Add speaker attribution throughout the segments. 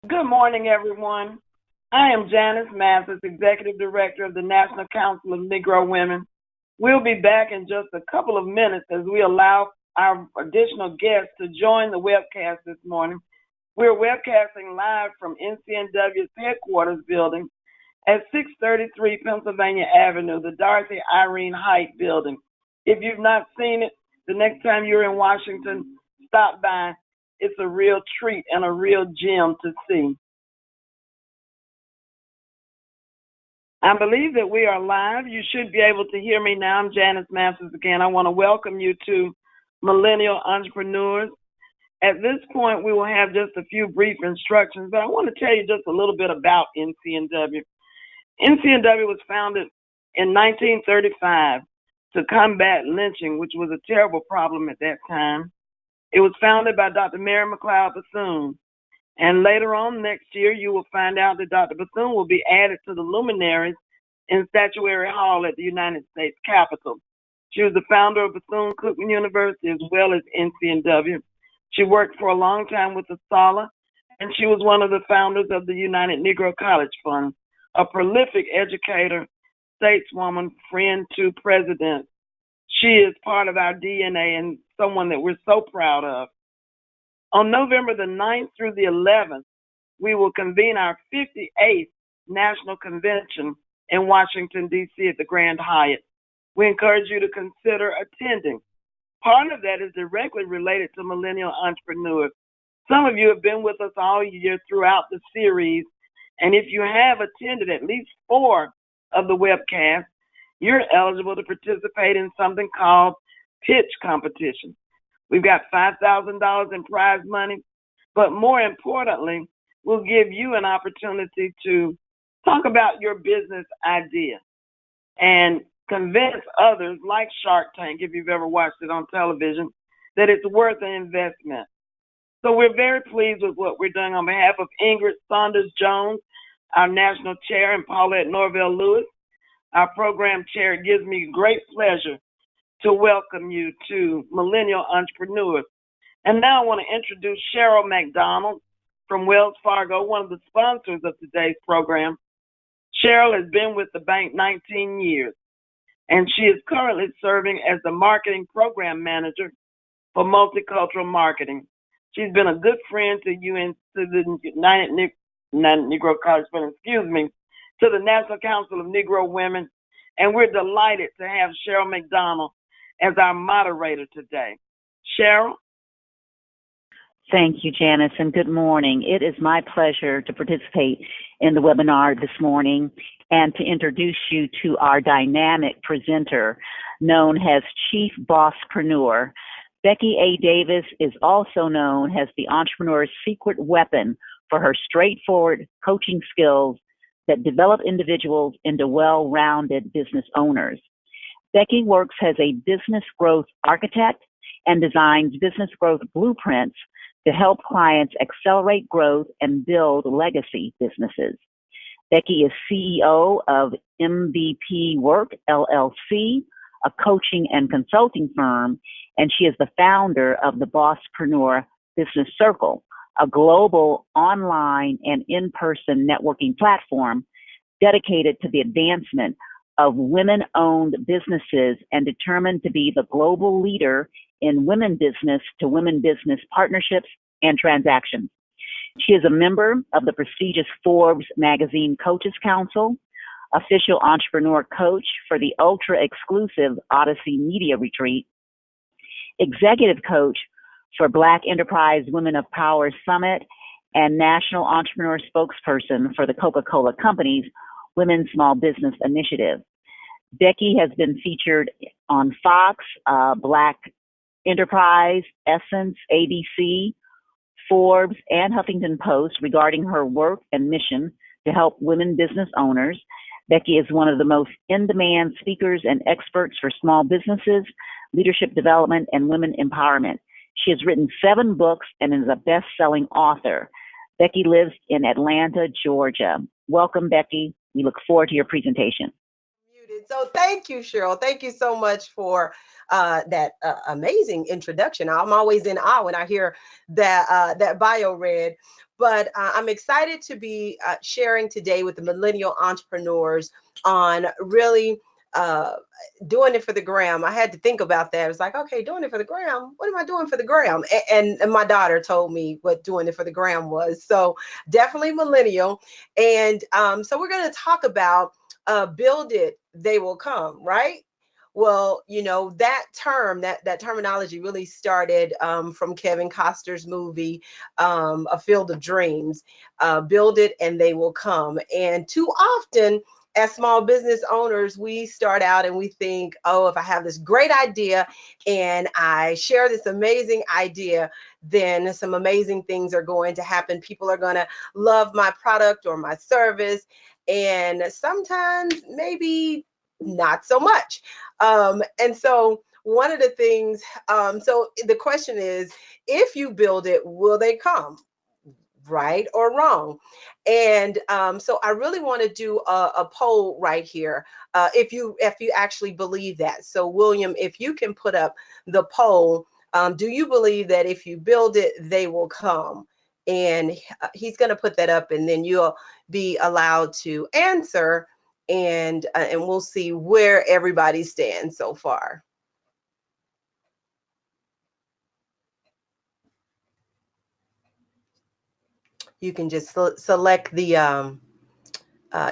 Speaker 1: Good morning, everyone. I am Janice Mathis, Executive Director of the National Council of Negro Women. We'll be back in just a couple of minutes as we allow our additional guests to join the webcast this morning. We're webcasting live from NCNW's headquarters building at 633 Pennsylvania Avenue, the Dorothy Irene Height building. If you've not seen it, the next time you're in Washington, stop by. It's a real treat and a real gem to see. I believe that we are live. You should be able to hear me now. I'm Janice Mathis again. I want to welcome you to Millennial Entrepreneurs. At this point, we will have just a few brief instructions, but I want to tell you just a little bit about NCNW. NCNW was founded in 1935 to combat lynching, which was a terrible problem at that time. It was founded by Dr. Mary McLeod Bethune. And later on next year, you will find out that Dr. Bethune will be added to the luminaries in Statuary Hall at the United States Capitol. She was the founder of Bethune-Cookman University as well as NCNW. She worked for a long time with the SALA, and she was one of the founders of the United Negro College Fund, a prolific educator, stateswoman, friend to presidents. She is part of our DNA and someone that we're so proud of. On November the 9th through the 11th, we will convene our 58th National Convention in Washington, D.C. at the Grand Hyatt. We encourage you to consider attending. Part of that is directly related to millennial entrepreneurs. Some of you have been with us all year throughout the series, and if you have attended at least 4 of the webcasts, you're eligible to participate in something called pitch competition. We've got $5,000 in prize money, but more importantly, we'll give you an opportunity to talk about your business idea and convince others, like Shark Tank, if you've ever watched it on television, that it's worth an investment. So we're very pleased with what we're doing on behalf of Ingrid Saunders Jones, our national chair, and Paulette Norvell Lewis, our program chair. It gives me great pleasure to welcome you to Millennial Entrepreneurs. And now I want to introduce Cheryl McDonald from Wells Fargo, one of the sponsors of today's program. Cheryl has been with the bank 19 years, and she is currently serving as the marketing program manager for multicultural marketing. She's been a good friend to the United Negro College Fund, to the National Council of Negro Women, and we're delighted to have Cheryl McDonald as our moderator today. Cheryl?
Speaker 2: Thank you, Janice, and good morning. It is my pleasure to participate in the webinar this morning and to introduce you to our dynamic presenter known as Chief Bosspreneur. Becky A. Davis is also known as the entrepreneur's secret weapon for her straightforward coaching skills that develop individuals into well-rounded business owners. Becky works as a business growth architect and designs business growth blueprints to help clients accelerate growth and build legacy businesses. Becky is CEO of MVP Work, LLC, a coaching and consulting firm, and she is the founder of the Bosspreneur Business Circle, a global online and in-person networking platform dedicated to the advancement of women-owned businesses and determined to be the global leader in women business to women business partnerships and transactions. She is a member of the prestigious Forbes magazine Coaches Council, official entrepreneur coach for the ultra-exclusive Odyssey Media Retreat, executive coach for Black Enterprise Women of Power Summit, and national entrepreneur spokesperson for the Coca-Cola Company's Women's Small Business Initiative. Becky has been featured on Fox, Black Enterprise, Essence, ABC, Forbes, and Huffington Post regarding her work and mission to help women business owners. Becky is one of the most in-demand speakers and experts for small businesses, leadership development, and women empowerment. She has written 7 books and is a best-selling author. Becky lives in Atlanta, Georgia. Welcome, Becky. We look forward to your presentation.
Speaker 3: So thank you, Cheryl. Thank you so much for that amazing introduction. I'm always in awe when I hear that bio read. But I'm excited to be sharing today with the millennial entrepreneurs on really doing it for the gram. I had to think about that. It was like, okay, doing it for the gram. What am I doing for the gram? And my daughter told me what doing it for the gram was. So definitely millennial. And so we're going to talk about build it, they will come, right? Well, you know, that term, that terminology really started from Kevin Costner's movie, A Field of Dreams. Build it and they will come. And too often, as small business owners, we start out and we think, oh, if I have this great idea and I share this amazing idea, then some amazing things are going to happen. People are going to love my product or my service. And sometimes maybe not so much. And so one of the things, so the question is, if you build it, will they come? Right or wrong? And so I really want to do a poll right here, if you actually believe that. So William, if you can put up the poll, do you believe that if you build it, they will come? And he's going to put that up, and then you'll be allowed to answer, and we'll see where everybody stands so far. You can just select the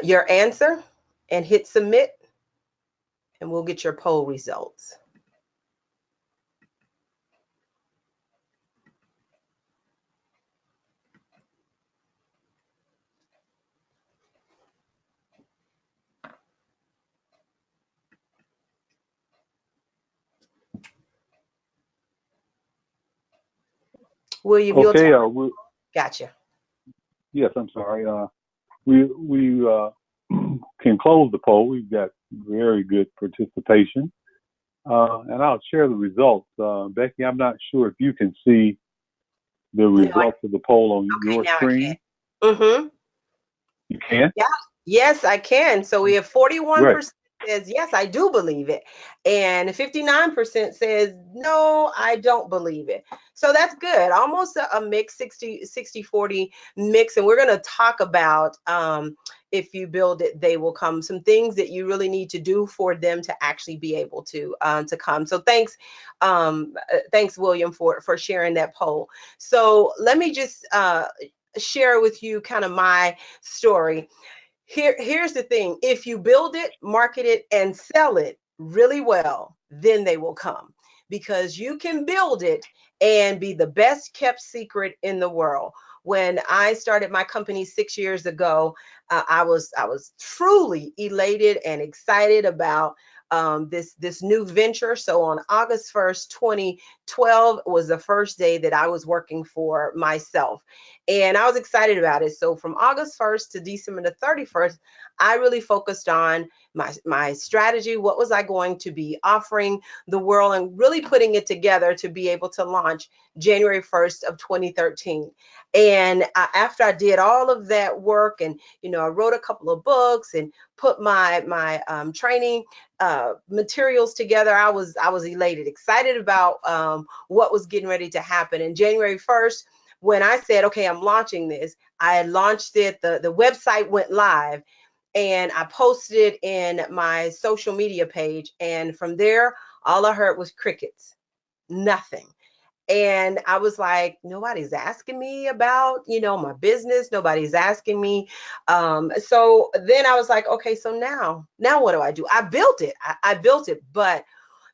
Speaker 3: your answer and hit submit, and we'll get your poll results. William, you'll
Speaker 4: Okay,
Speaker 3: gotcha.
Speaker 4: yes, I'm sorry. We can close the poll. We've got very good participation, and I'll share the results. Becky, I'm not sure if you can see the
Speaker 3: No,
Speaker 4: results of the poll on
Speaker 3: okay,
Speaker 4: your
Speaker 3: now I
Speaker 4: screen.
Speaker 3: can. Mm-hmm.
Speaker 4: You can?
Speaker 3: Yeah. Yes, I can. So we have
Speaker 4: Great.
Speaker 3: 41% says, yes, I do believe it. And 59% says, no, I don't believe it. So that's good. Almost a mix, 60-40 mix. And we're going to talk about if you build it, they will come. Some things that you really need to do for them to actually be able to come. So thanks, William, for sharing that poll. So let me just share with you kind of my story. Here's the thing. If you build it, market it, and sell it really well, then they will come, because you can build it and be the best kept secret in the world. When I started my company 6 years ago, I was truly elated and excited about this new venture. So on August 1st, 2012 was the first day that I was working for myself. And I was excited about it. So from August 1st to December the 31st, I really focused on my strategy. What was I going to be offering the world, and really putting it together to be able to launch January 1st of 2013. And after I did all of that work, and I wrote a couple of books and put my training materials together, I was elated, excited about what was getting ready to happen. And January 1st, when I said, okay, I'm launching this, I launched it, the website went live, and I posted it in my social media page. And from there, all I heard was crickets, nothing. And I was like, nobody's asking me about, my business. Nobody's asking me. So then I was like, okay, so now what do I do? I built it. I built it. But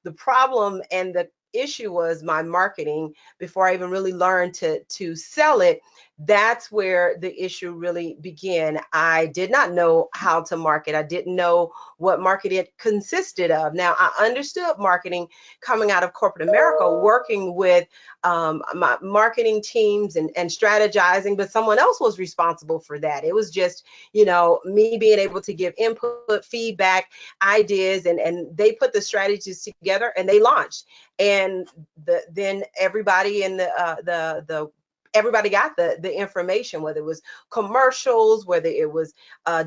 Speaker 3: the problem and the issue was my marketing. Before I even really learned to sell it, that's where the issue really began. I did not know how to market. I didn't know what marketing consisted of. Now, I understood marketing coming out of corporate America, working with my marketing teams and strategizing, but someone else was responsible for that. It was just, me being able to give input, feedback, ideas, and they put the strategies together and they launched. And then everybody in the everybody got the information, whether it was commercials, whether it was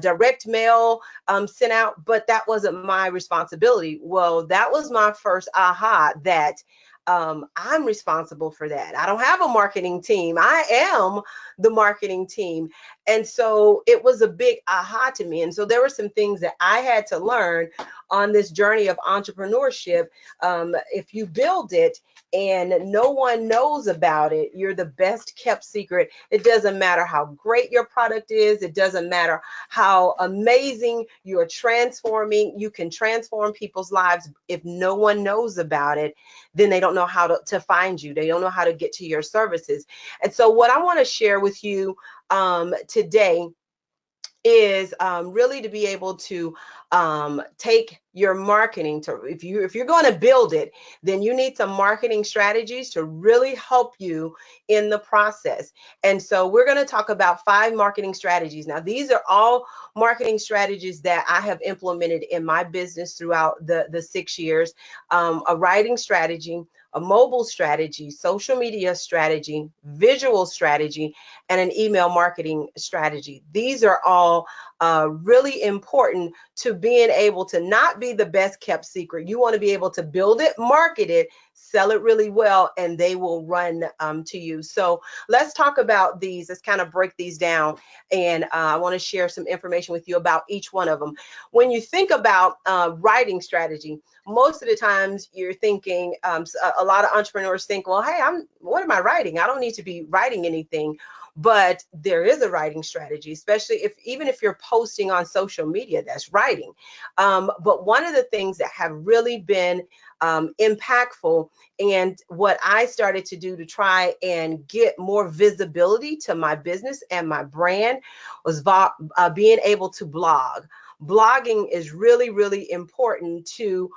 Speaker 3: direct mail sent out, but that wasn't my responsibility. Well, that was my first aha, that I'm responsible for that. I don't have a marketing team. I am the marketing team. And so it was a big aha to me. And so there were some things that I had to learn on this journey of entrepreneurship. If you build it and no one knows about it, you're the best kept secret. It doesn't matter how great your product is. It doesn't matter how amazing you're transforming. You can transform people's lives. If no one knows about it, then they don't know how to find you. They don't know how to get to your services. And so what I want to share with you today is really to be able to take your marketing to, if you're going to build it, then you need some marketing strategies to really help you in the process. And so we're going to talk about 5 marketing strategies. Now, these are all marketing strategies that I have implemented in my business throughout the 6 years. A writing strategy, a mobile strategy, social media strategy, visual strategy, and an email marketing strategy. These are all really important to being able to not be the best kept secret. You want to be able to build it, market it, sell it really well, and they will run to you. So let's talk about these. Let's kind of break these down. And I want to share some information with you about each one of them. When you think about writing strategy, most of the times you're thinking, a lot of entrepreneurs think, well, hey, what am I writing? I don't need to be writing anything. But there is a writing strategy, especially even if you're posting on social media, that's writing. But one of the things that have really been impactful, and what I started to do to try and get more visibility to my business and my brand, was being able to blog. Blogging is really, really important to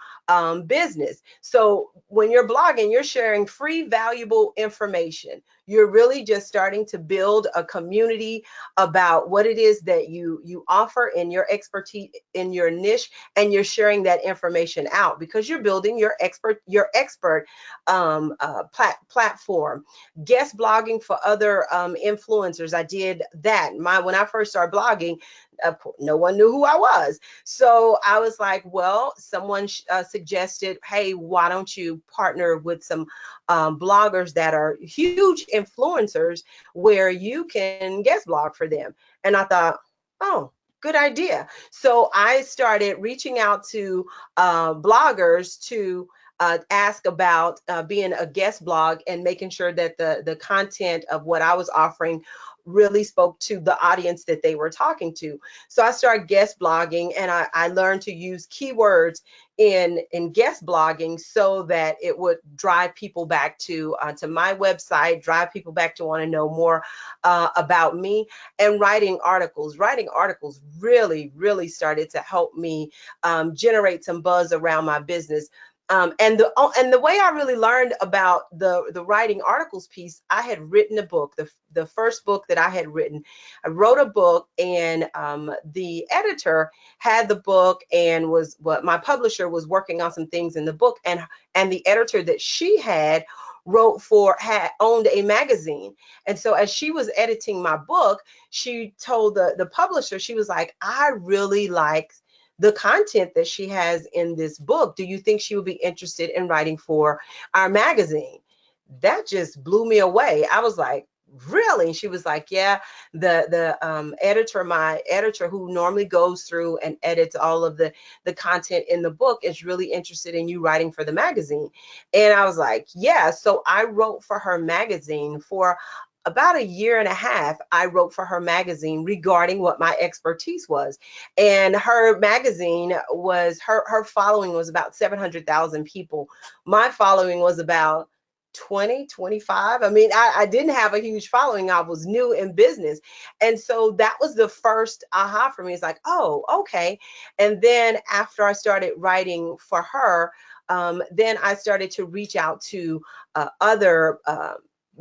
Speaker 3: business. So when you're blogging, you're sharing free, valuable information. You're really just starting to build a community about what it is that you offer in your expertise, in your niche, and you're sharing that information out because you're building your expert platform. Guest blogging for other influencers. I did that. When I first started blogging, no one knew who I was. So I was like, well, someone suggested, hey, why don't you partner with some bloggers that are huge influencers where you can guest blog for them? And I thought, oh, good idea. So I started reaching out to bloggers to ask about being a guest blog and making sure that the content of what I was offering really spoke to the audience that they were talking to. So I started guest blogging, and I learned to use keywords in guest blogging so that it would drive people back to my website, drive people back to want to know more about me. And writing articles really, really started to help me generate some buzz around my business. And the way I really learned about the writing articles piece, I had written a book, the first book that I had written. I wrote a book, and the editor had the book, and my publisher was working on some things in the book, and the editor that she had owned a magazine. And so as she was editing my book, she told the publisher, she was like, I really like the content that she has in this book. Do you think she would be interested in writing for our magazine? That just blew me away. I was like, really? And she was like, yeah, the editor, my editor, who normally goes through and edits all of the content in the book, is really interested in you writing for the magazine. And I was like, yeah. So I wrote for her magazine for about a year and a half. I wrote for her magazine regarding what my expertise was. And her magazine was, her following was about 700,000 people. My following was about 20, 25. I mean, I didn't have a huge following. I was new in business. And so that was the first aha for me. It's like, oh, okay. And then after I started writing for her, then I started to reach out to other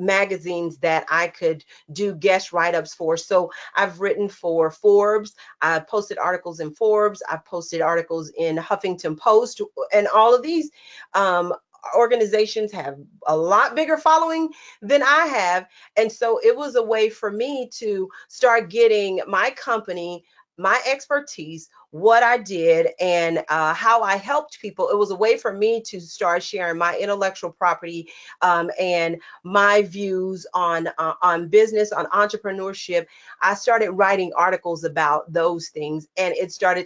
Speaker 3: magazines that I could do guest write-ups for. So I've written for Forbes. I've posted articles in Forbes. I've posted articles in Huffington Post, and all of these organizations have a lot bigger following than I have. And so it was a way for me to start getting my company my expertise, what I did, and how I helped people. It was a way for me to start sharing my intellectual property and my views on business, on entrepreneurship. I started writing articles about those things, and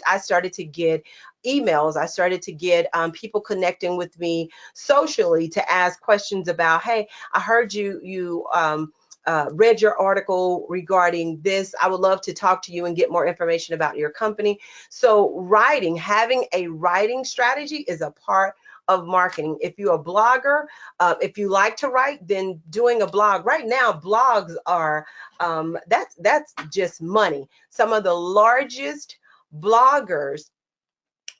Speaker 3: I started to get emails. I started to get people connecting with me socially to ask questions about, hey, I heard you read your article regarding this. I would love to talk to you and get more information about your company. So having a writing strategy is a part of marketing. If you're a blogger, if you like to write, then doing a blog. Right now, blogs are, that's just money. Some of the largest bloggers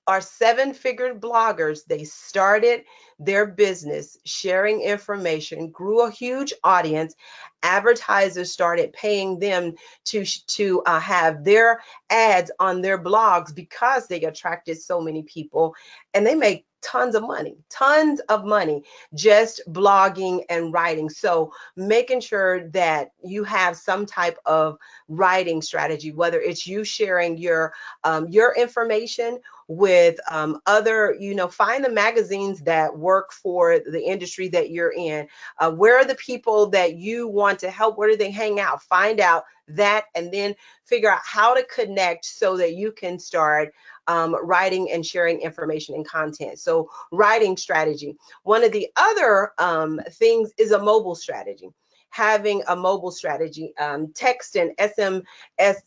Speaker 3: are seven-figure bloggers. They started their business sharing information, grew a huge audience. Advertisers started paying them to have their ads on their blogs because they attracted so many people, and they make tons of money just blogging and writing. So making sure that you have some type of writing strategy, whether it's you sharing your information with other, find the magazines that work for the industry that you're in. Where are the people that you want to help? Where do they hang out? Find out that, and then figure out how to connect so that you can start writing and sharing information and content. So writing strategy. One of the other things is a mobile strategy. Having a mobile strategy. Text and SMS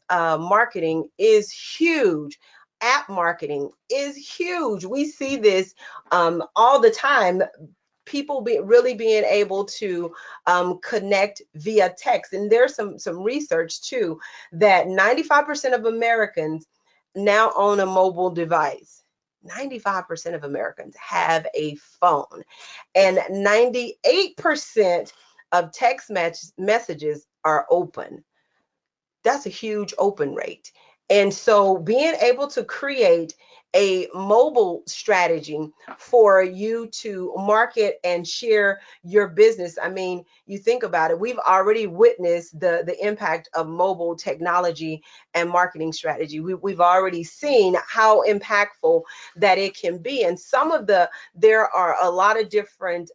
Speaker 3: marketing is huge. App marketing is huge. We see this all the time. People really being able to connect via text. And there's some research too that 95% of Americans now own a mobile device. 95% of Americans have a phone, and 98% of text messages are open. That's a huge open rate. And so being able to create a mobile strategy for you to market and share your business. I mean, you think about it, we've already witnessed the impact of mobile technology and marketing strategy. We've already seen how impactful that it can be. And there are a lot of different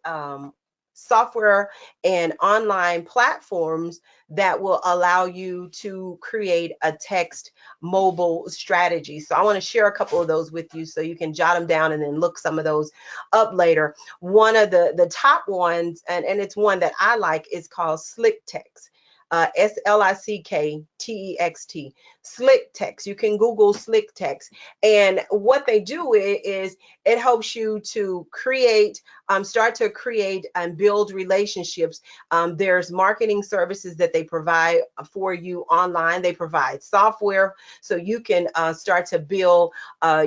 Speaker 3: software and online platforms that will allow you to create a text mobile strategy. So I want to share a couple of those with you so you can jot them down and then look some of those up later. One of the top ones, and it's one that I like, is called Slick Text. SLICKTEXT, Slick Text. You can Google Slick Text. And what they do is it helps you to start to create and build relationships. There's marketing services that they provide for you online. They provide software so you can start to build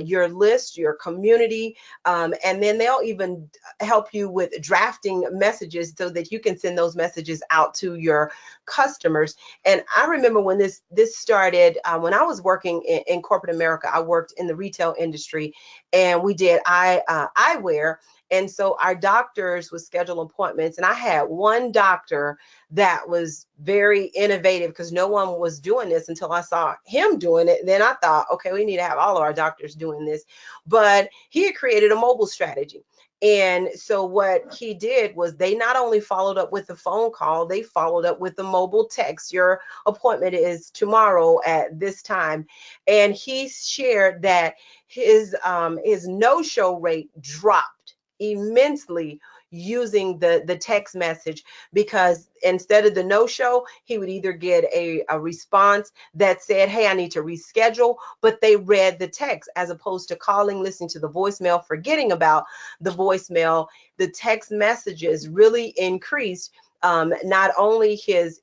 Speaker 3: your list, your community, and then they'll even help you with drafting messages so that you can send those messages out to your customers. And I remember when this started, when I was working in corporate America. I worked in the retail industry, and we did eyewear. And so our doctors would schedule appointments, and I had one doctor that was very innovative because no one was doing this until I saw him doing it. Then I thought, okay, we need to have all of our doctors doing this. But he had created a mobile strategy. And so what he did was they not only followed up with a phone call, they followed up with a mobile text. Your appointment is tomorrow at this time. And he shared that his no-show rate dropped immensely using the text message, because instead of the no-show, he would either get a response that said, hey, I need to reschedule, but they read the text as opposed to calling, listening to the voicemail, forgetting about the voicemail. The text messages really increased not only his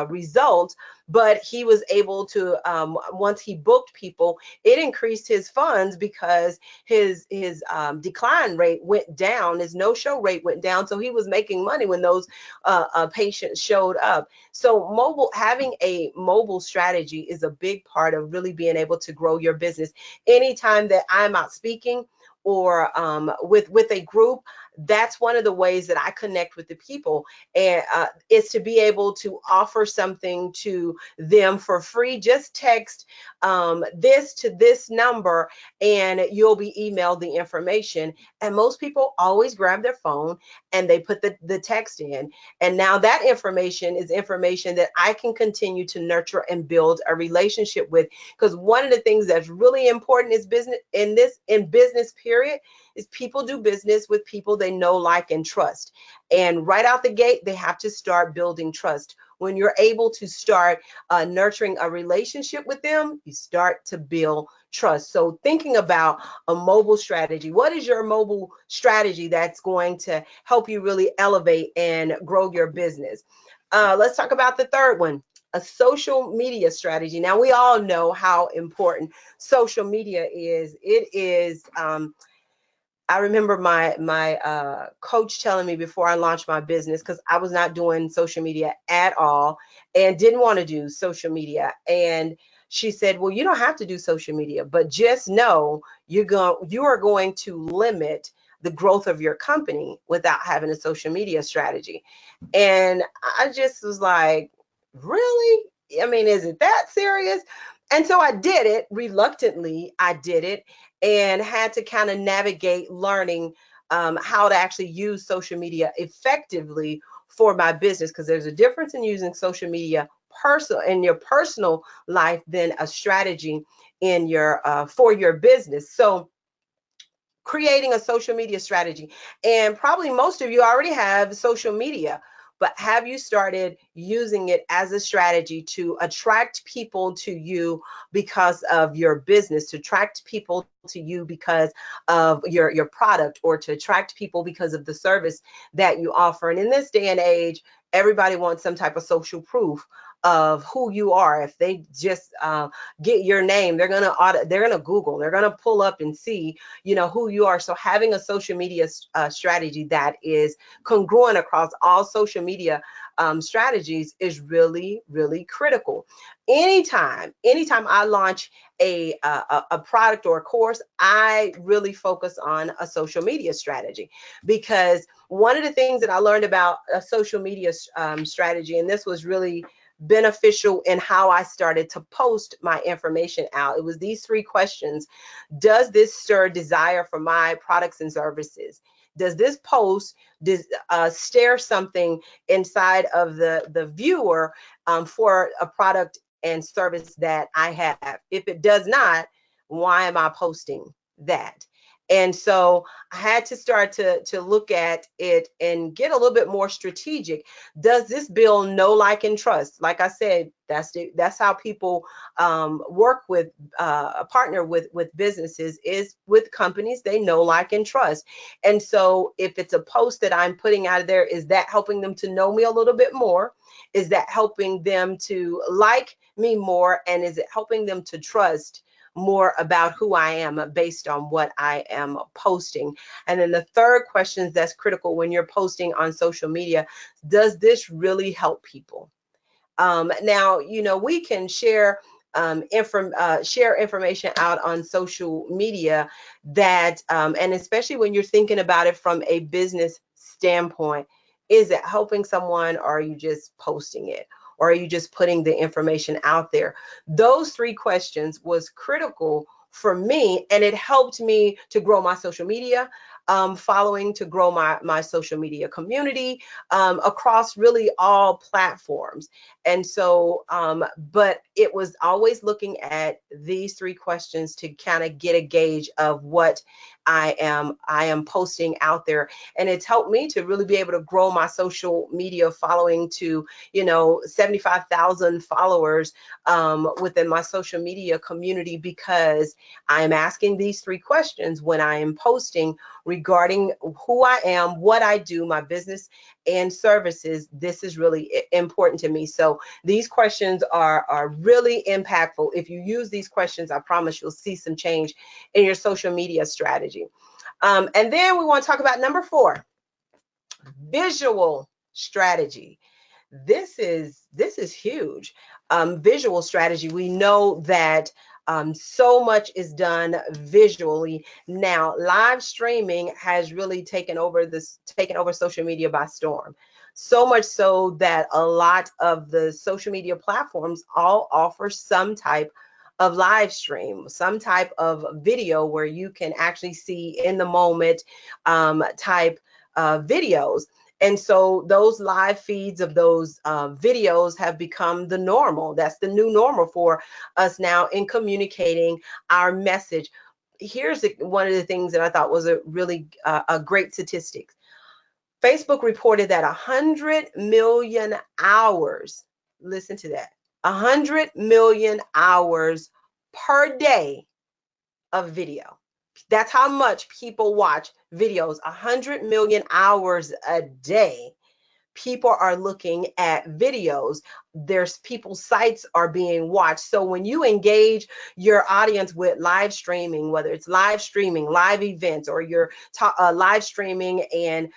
Speaker 3: results, but he was able to, once he booked people, it increased his funds because his decline rate went down, his no-show rate went down. So he was making money when those patients showed up. So having a mobile strategy is a big part of really being able to grow your business. Anytime that I'm out speaking, or with a group, that's one of the ways that I connect with the people, and is to be able to offer something to them for free. Just text this to this number, and you'll be emailed the information. And most people always grab their phone and they put the text in. And now that information is information that I can continue to nurture and build a relationship with. Because one of the things that's really important is business in business period is people do business with people they know, like, and trust. And right out the gate, they have to start building trust. When you're able to start nurturing a relationship with them, you start to build trust. So thinking about a mobile strategy, what is your mobile strategy that's going to help you really elevate and grow your business? Let's talk about the third one, a social media strategy. Now, we all know how important social media is. It is, I remember my coach telling me before I launched my business, because I was not doing social media at all and didn't want to do social media. And she said, well, you don't have to do social media, but just know you are going to limit the growth of your company without having a social media strategy. And I just was like, really? I mean, is it that serious? And so I did it reluctantly. I did it and had to kind of navigate learning how to actually use social media effectively for my business, because there's a difference in using social media in your personal life than a strategy in your for your business. So creating a social media strategy, and probably most of you already have social media, but have you started using it as a strategy to attract people to you because of your business, to attract people to you because of your product, or to attract people because of the service that you offer? And in this day and age, everybody wants some type of social proof of who you are. If they just get your name, they're gonna Google, they're gonna pull up and see, who you are. So having a social media strategy that is congruent across all social media strategies is really, really critical. Anytime I launch a product or a course, I really focus on a social media strategy, because one of the things that I learned about a social media strategy, and this was really beneficial in how I started to post my information out, it was these three questions. Does this stir desire for my products and services? Does this post stir something inside of the viewer for a product and service that I have? If it does not, why am I posting that? And so I had to start to look at it and get a little bit more strategic. Does this build know, like, and trust? Like I said, that's how people work with partner with businesses, is with companies they know, like, and trust. And so if it's a post that I'm putting out there, is that helping them to know me a little bit more? Is that helping them to like me more? And is it helping them to trust more about who I am based on what I am posting? And then the third question that's critical when you're posting on social media, does this really help people? Now, we can share information out on social media that, and especially when you're thinking about it from a business standpoint, is it helping someone, or are you just posting it? Or are you just putting the information out there? Those three questions was critical for me, and it helped me to grow my social media following, to grow my social media community across really all platforms. And so, but it was always looking at these three questions to kind of get a gauge of what I am posting out there. And it's helped me to really be able to grow my social media following to 75,000 followers within my social media community, because I am asking these three questions when I am posting regarding who I am, what I do, my business and services. This is really important to me. So these questions are really impactful. If you use these questions, I promise you'll see some change in your social media strategy. And then we want to talk about number 4, visual strategy. This is huge. Visual strategy. We know that So much is done visually now. Live streaming has really taken over social media by storm. So much so that a lot of the social media platforms all offer some type of live stream, some type of video where you can actually see in the moment type videos. And so those live feeds of those videos have become the normal. That's the new normal for us now in communicating our message. Here's one of the things that I thought was a really a great statistic. Facebook reported that 100 million hours, listen to that, 100 million hours per day of video. That's how much people watch videos, 100 million hours a day. People are looking at videos. There's people's sites are being watched. So when you engage your audience with live streaming, whether it's live streaming, live events, or you're live streaming and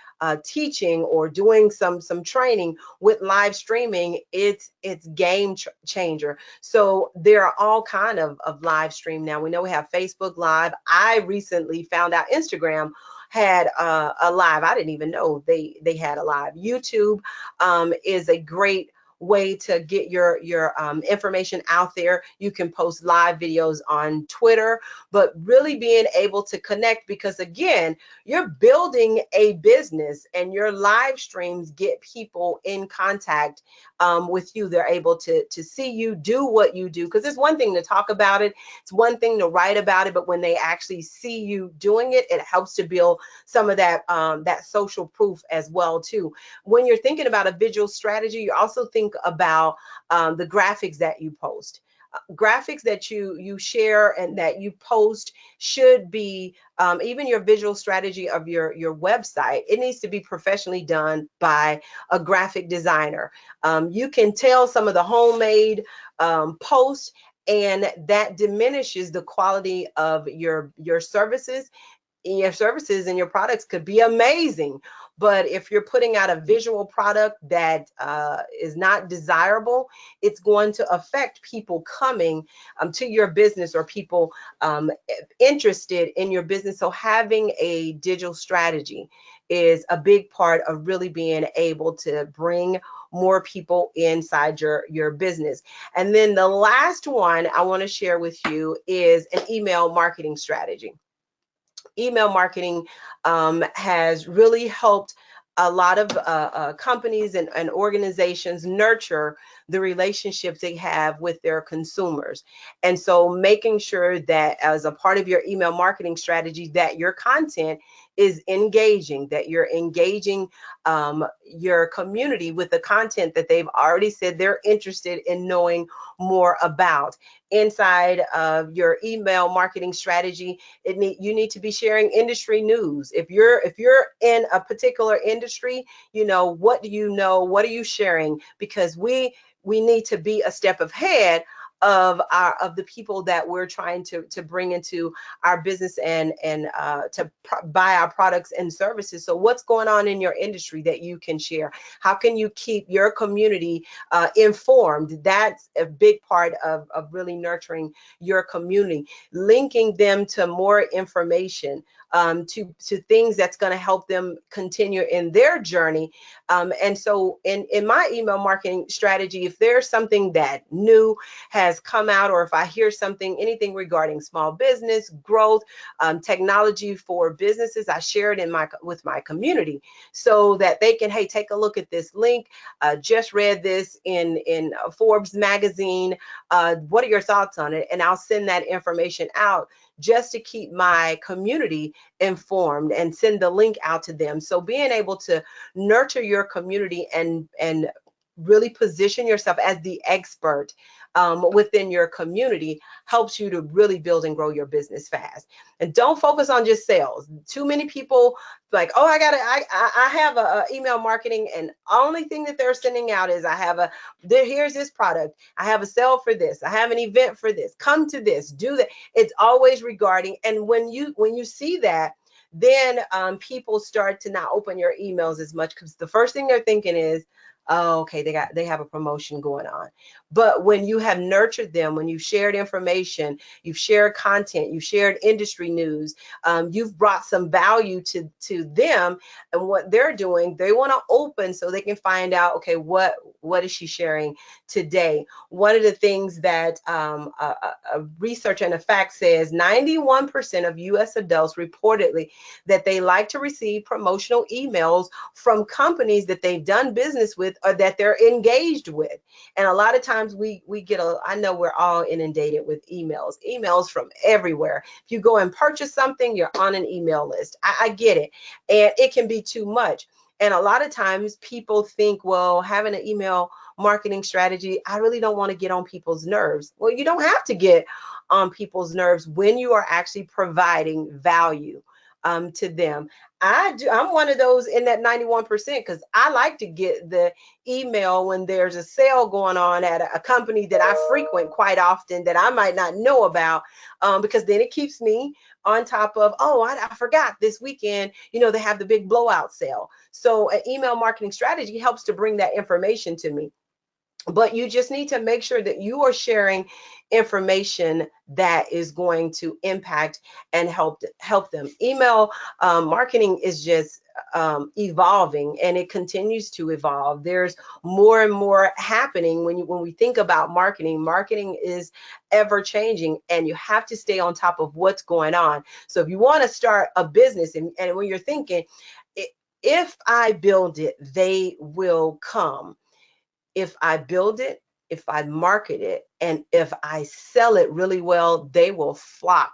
Speaker 3: teaching or doing some training with live streaming, it's game changer. So there are all kind of live stream now. We know we have Facebook Live. I recently found out Instagram had a live. I didn't even know they had a live. YouTube is a great way to get your information out there. You can post live videos on Twitter, but really being able to connect, because again, you're building a business and your live streams get people in contact with you. They're able to see you do what you do, because it's one thing to talk about it, it's one thing to write about it, but when they actually see you doing it, it helps to build some of that that social proof as well too. When you're thinking about a visual strategy, you also think about the graphics that you post. Graphics that you share and that you post should be even your visual strategy of your website. It needs to be professionally done by a graphic designer. You can tell some of the homemade posts, and that diminishes the quality of your services. Your services and your products could be amazing, but if you're putting out a visual product that is not desirable, it's going to affect people coming to your business, or people interested in your business. So having a digital strategy is a big part of really being able to bring more people inside your business. And then the last one I want to share with you is an email marketing strategy. Email marketing has really helped a lot of companies and organizations nurture the relationships they have with their consumers. And so making sure that as a part of your email marketing strategy, that your content is engaging, that you're engaging your community with the content that they've already said they're interested in knowing more about. Inside of your email marketing strategy, you need to be sharing industry news. If you're in a particular industry, what do you know? What are you sharing? Because we need to be a step ahead of the people that we're trying to bring into our business and to buy our products and services. So what's going on in your industry that you can share? How can you keep your community informed? That's a big part of really nurturing your community, linking them to more information, to things that's going to help them continue in their journey. And so in my email marketing strategy, if there's something that new has come out, or if I hear anything regarding small business growth, technology for businesses, I share it with my community, so that they can, hey, take a look at this link. Just read this in Forbes magazine. What are your thoughts on it? And I'll send that information out just to keep my community informed and send the link out to them. So being able to nurture your community and really position yourself as the expert within your community helps you to really build and grow your business fast. And don't focus on just sales. Too many people like, oh, I have a email marketing, and only thing that they're sending out is here's this product. I have a sale for this. I have an event for this. Come to this, do that. It's always regarding. And when you see that, then people start to not open your emails as much, because the first thing they're thinking is, Oh, okay, they have a promotion going on. But when you have nurtured them, when you've shared information, you've shared content, you've shared industry news, you've brought some value to them and what they're doing, they want to open so they can find out, okay, what is she sharing today? One of the things that a research and a fact says, 91% of U.S. adults reportedly that they like to receive promotional emails from companies that they've done business with or that they're engaged with. And a lot of times we get I know we're all inundated with emails from everywhere. If you go and purchase something, you're on an email list. I get it. And it can be too much. And a lot of times people think, well, having an email marketing strategy, I really don't want to get on people's nerves. Well, you don't have to get on people's nerves when you are actually providing value to them. I'm one of those in that 91% because I like to get the email when there's a sale going on at a company that I frequent quite often that I might not know about, because then it keeps me on top of, oh, I forgot this weekend, they have the big blowout sale. So an email marketing strategy helps to bring that information to me. But you just need to make sure that you are sharing information that is going to impact and help them. Email marketing is just evolving, and it continues to evolve. There's more and more happening when we think about marketing. Marketing is ever changing, and you have to stay on top of what's going on. So if you want to start a business, and when you're thinking, if I build it, they will come. If I build it, if I market it, and if I sell it really well, they will flock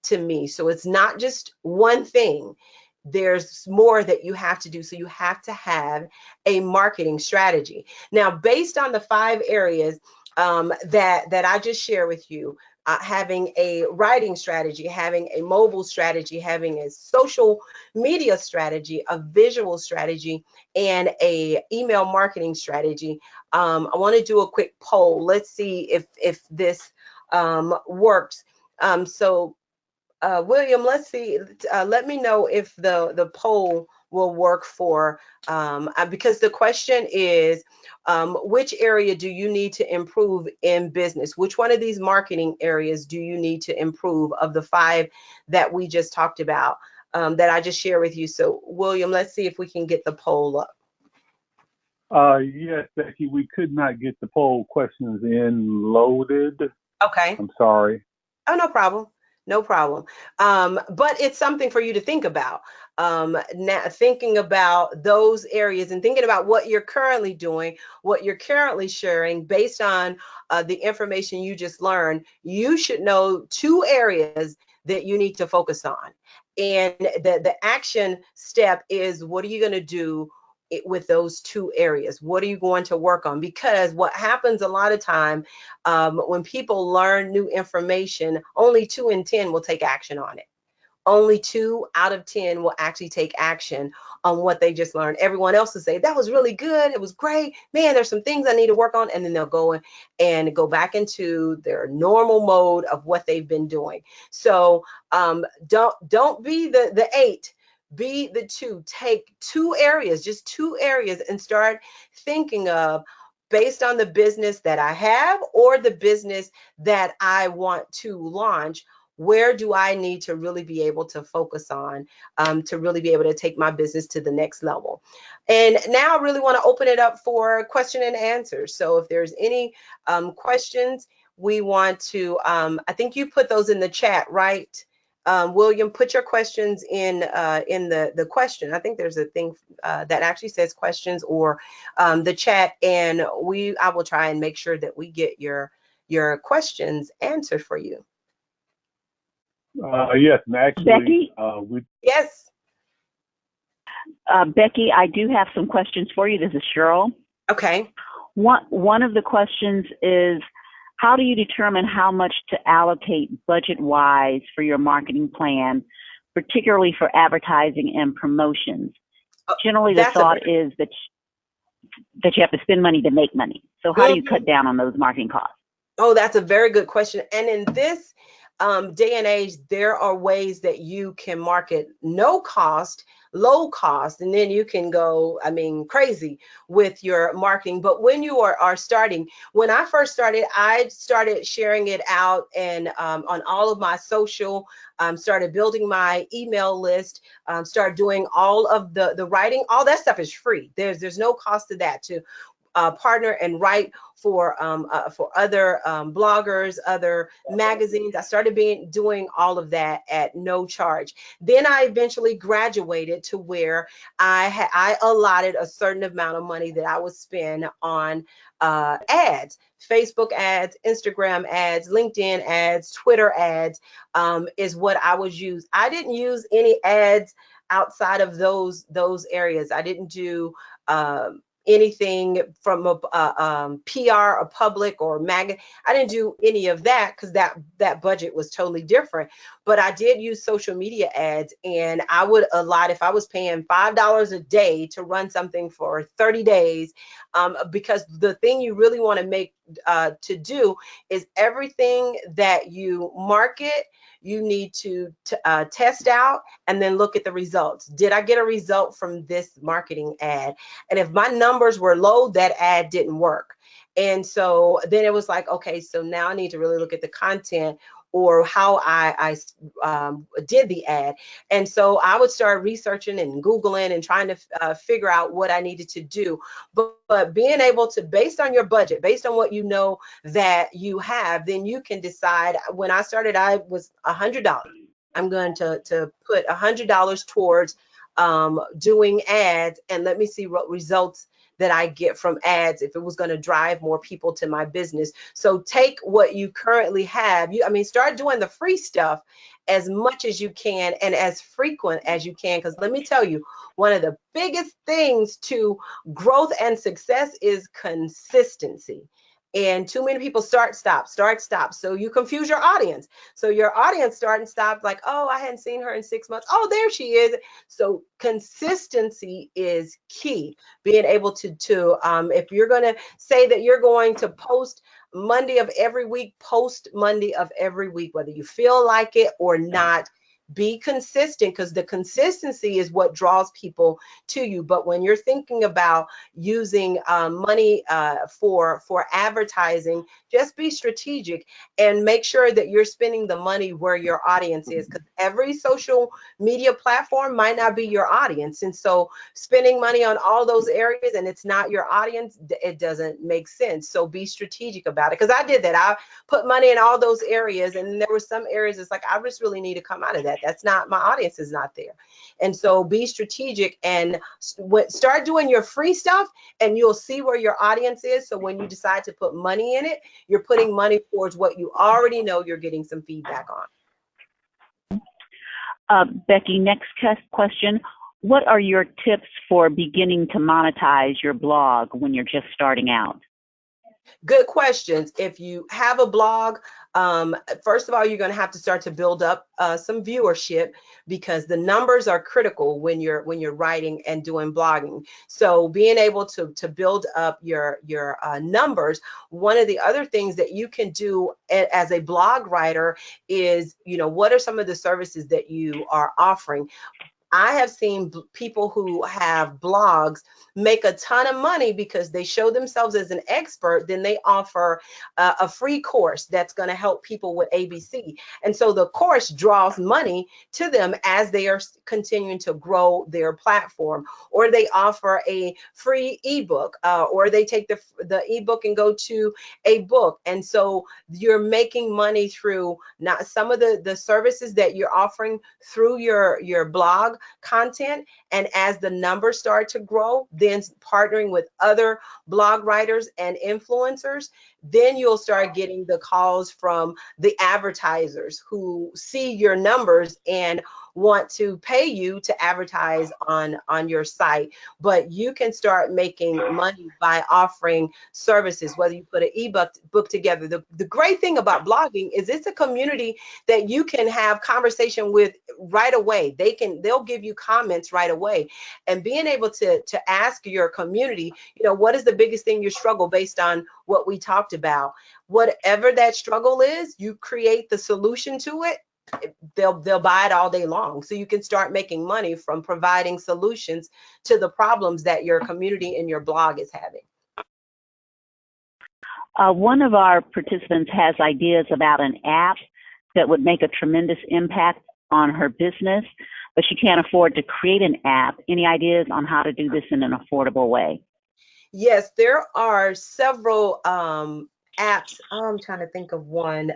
Speaker 3: to me. So it's not just one thing. There's more that you have to do. So you have to have a marketing strategy. Now, based on the 5 areas that I just shared with you, having a writing strategy, having a mobile strategy, having a social media strategy, a visual strategy, and a email marketing strategy. I want to do a quick poll. Let's see if this works. William, let's see. Let me know if the poll will work for, because the question is, which area do you need to improve in business? Which one of these marketing areas do you need to improve of the 5 that we just talked about, that I just shared with you? So, William, let's see if we can get the poll up.
Speaker 4: Yes, Becky, we could not get the poll questions in loaded.
Speaker 3: Okay.
Speaker 4: I'm sorry.
Speaker 3: Oh, no problem. No problem. But it's something for you to think about. Now, thinking about those areas and thinking about what you're currently doing, what you're currently sharing based on the information you just learned, you should know 2 areas that you need to focus on. And the action step is, what are you going to do with those 2 areas? What are you going to work on? Because what happens a lot of time, when people learn new information, only 2 in 10 will take action on it. Only 2 out of 10 will actually take action on what they just learned. Everyone else will say, that was really good. It was great. Man, there's some things I need to work on. And then they'll go and go back into their normal mode of what they've been doing. So don't be the 8. Be the 2. Take 2 areas, just 2 areas, and start thinking of, based on the business that I have or the business that I want to launch, where do I need to really be able to focus on, to really be able to take my business to the next level? And now I really want to open it up for question and answers. So if there's any questions, we want to, I think you put those in the chat, right? William, put your questions in the question. I think there's a thing that actually says questions or the chat, and I will try and make sure that we get your questions answered for you.
Speaker 4: Yes, and actually,
Speaker 2: Becky?
Speaker 3: Yes.
Speaker 2: Becky, I do have some questions for you. This is Cheryl.
Speaker 3: Okay.
Speaker 2: One of the questions is, how do you determine how much to allocate budget-wise for your marketing plan, particularly for advertising and promotions? Generally, the thought is that you have to spend money to make money. So how do you cut down on those marketing costs?
Speaker 3: Oh, that's a very good question. And in this day and age, there are ways that you can market no cost, low cost, and then you can go, I mean, crazy with your marketing. But when you are starting, when I first started, I started sharing it out and on all of my social, started building my email list, started doing all of the writing. All that stuff is free. There's no cost to that, to partner and write for other bloggers, other magazines. I started doing all of that at no charge. Then I eventually graduated to where I allotted a certain amount of money that I would spend on ads, Facebook ads, Instagram ads, LinkedIn ads, Twitter ads, is what I was use. I didn't use any ads outside of those areas. I didn't do anything from a PR, a public or mag. I didn't do any of that because that budget was totally different. But I did use social media ads, and I would allot, if I was paying $5 a day to run something for 30 days, because the thing you really want to make to do is everything that you market, you need to test out and then look at the results. Did I get a result from this marketing ad? And if my numbers were low, that ad didn't work. And so then it was like, okay, so now I need to really look at the content or how I did the ad. And so I would start researching and Googling and trying to figure out what I needed to do. But being able to, based on your budget, based on what you know that you have, then you can decide. When I started, I was $100. I'm going to put $100 towards doing ads, and let me see what results that I get from ads, if it was going to drive more people to my business. So take what you currently have. Start doing the free stuff as much as you can and as frequent as you can. Because let me tell you, one of the biggest things to growth and success is consistency. And too many people start, stop. So you confuse your audience. So your audience start and stop, like, oh, I hadn't seen her in 6 months. Oh, there she is. So consistency is key. Being able to if you're going to say that you're going to post Monday of every week, post Monday of every week, whether you feel like it or not. Be consistent, because the consistency is what draws people to you. But when you're thinking about using money for advertising, just be strategic and make sure that you're spending the money where your audience is, because every social media platform might not be your audience. And so spending money on all those areas and it's not your audience, it doesn't make sense. So be strategic about it, because I did that. I put money in all those areas, and there were some areas it's like, I just really need to come out of that. That's not, my audience is not there. And so be strategic and start doing your free stuff, and you'll see where your audience is. So when you decide to put money in it, you're putting money towards what you already know you're getting some feedback on.
Speaker 2: Becky, next question. What are your tips for beginning to monetize your blog when you're just starting out?
Speaker 3: Good questions. If you have a blog, first of all, you're going to have to start to build up some viewership, because the numbers are critical when you're writing and doing blogging. So being able to build up your numbers. One of the other things that you can do as a blog writer is, what are some of the services that you are offering? I have seen people who have blogs make a ton of money because they show themselves as an expert. Then they offer a free course that's going to help people with ABC. And so the course draws money to them as they are continuing to grow their platform. Or they offer a free ebook, or they take the ebook and go to a book. And so you're making money through not some of the services that you're offering through your blog content. And as the numbers start to grow, then partnering with other blog writers and influencers, then you'll start getting the calls from the advertisers who see your numbers and want to pay you to advertise on your site. But you can start making money by offering services, whether you put an ebook together. The great thing about blogging is it's a community that you can have conversation with right away. They'll give you comments right away. And being able to ask your community, what is the biggest thing you struggle based on what we talked talked about, whatever that struggle is, you create the solution to it, they'll buy it all day long. So you can start making money from providing solutions to the problems that your community and your blog is having.
Speaker 2: One of our participants has ideas about an app that would make a tremendous impact on her business, but she can't afford to create an app. Any ideas on how to do this in an affordable way?
Speaker 3: Yes, there are several apps. Oh, I'm trying to think of one.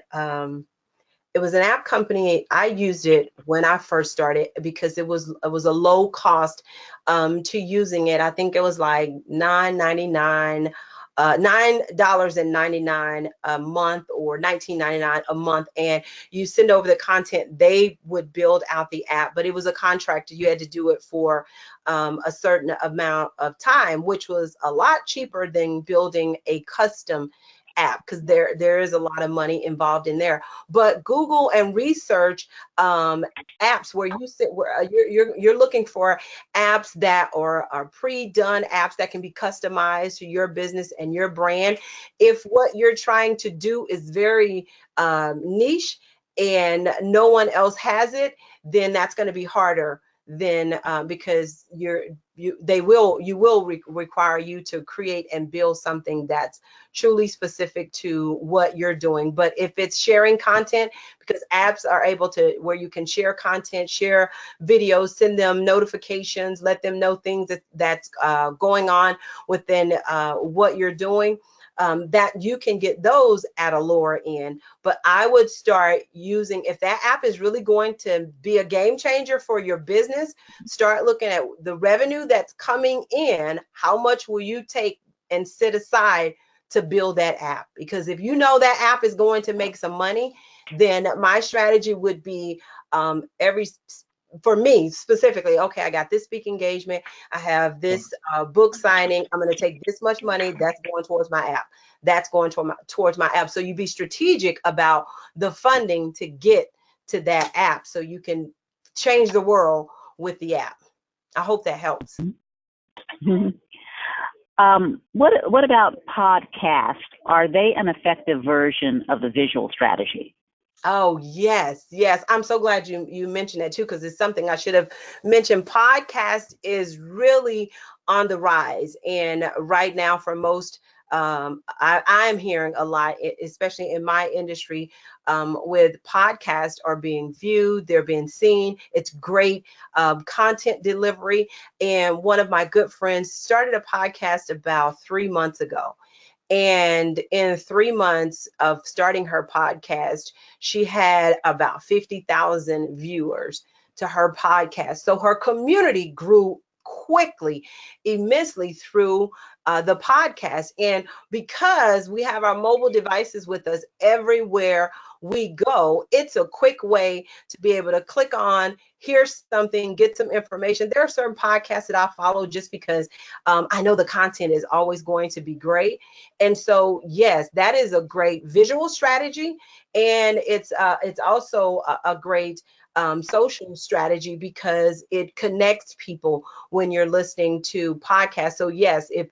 Speaker 3: It was an app company. I used it when I first started because it was a low cost to using it. I think it was like $9.99 $9.99 a month or $19.99 a month, and you send over the content. They would build out the app, but it was a contract. You had to do it for a certain amount of time, which was a lot cheaper than building a custom app, because there is a lot of money involved in there. But Google and research apps where you sit, where you're looking for apps that are pre-done apps that can be customized to your business and your brand. If what you're trying to do is very niche and no one else has it, then that's going to be harder than because you will require you to create and build something that's truly specific to what you're doing. But if it's sharing content, because apps are able to, where you can share content, share videos, send them notifications, let them know things that's going on within what you're doing, that you can get those at a lower end. But I would start using, if that app is really going to be a game changer for your business, start looking at the revenue that's coming in. How much will you take and set aside to build that app? Because if you know that app is going to make some money, then my strategy would be for me specifically, okay, I got this speaking engagement, I have this book signing, I'm going to take this much money, that's going towards my app, that's going towards my app. So you be strategic about the funding to get to that app so you can change the world with the app. I hope that helps.
Speaker 2: What about podcasts? Are they an effective version of the visual strategy?
Speaker 3: Oh, yes, yes. I'm so glad you mentioned that too, because it's something I should have mentioned. Podcast is really on the rise. And right now, for most, I am hearing a lot, especially in my industry, with podcasts are being viewed, they're being seen. It's great content delivery. And one of my good friends started a podcast about 3 months ago. And in 3 months of starting her podcast, she had about 50,000 viewers to her podcast. So her community grew quickly, immensely through the podcast. And because we have our mobile devices with us everywhere we go, it's a quick way to be able to click on, hear something, get some information. There are certain podcasts that I follow just because I know the content is always going to be great. And so, yes, that is a great visual strategy. And it's also a great social strategy because it connects people when you're listening to podcasts. So yes, if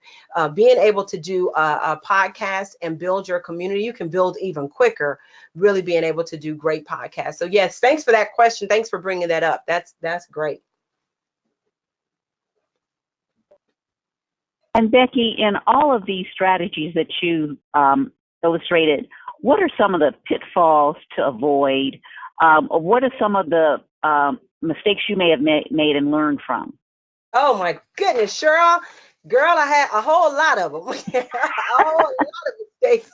Speaker 3: being able to do a podcast and build your community, you can build even quicker, really being able to do great podcasts. So yes, thanks for that question. Thanks for bringing that up. That's great.
Speaker 2: And Becky, in all of these strategies that you illustrated, what are some of the pitfalls to avoid? Or what are some of the mistakes you may have made and learned from?
Speaker 3: Oh my goodness, Cheryl, girl, I had a whole lot of them, a whole lot of mistakes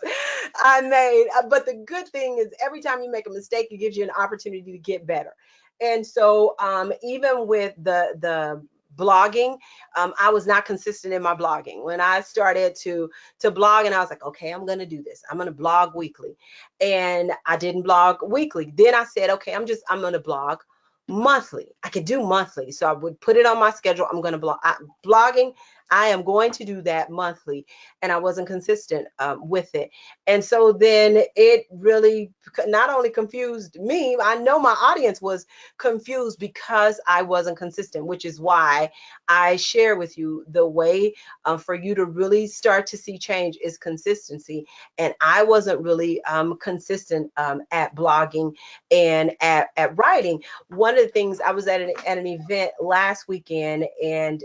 Speaker 3: I made. But the good thing is every time you make a mistake, it gives you an opportunity to get better. And so even with the blogging, I was not consistent in my blogging. When I started to blog, and I was like, okay, I'm going to do this. I'm going to blog weekly. And I didn't blog weekly. Then I said, okay, I'm going to blog monthly. I could do monthly. So I would put it on my schedule. I'm going to blog. Blogging, I am going to do that monthly. And I wasn't consistent with it. And so then it really not only confused me, I know my audience was confused because I wasn't consistent, which is why I share with you the way for you to really start to see change is consistency. And I wasn't really consistent at blogging and at writing. One of the things, I was at an event last weekend, and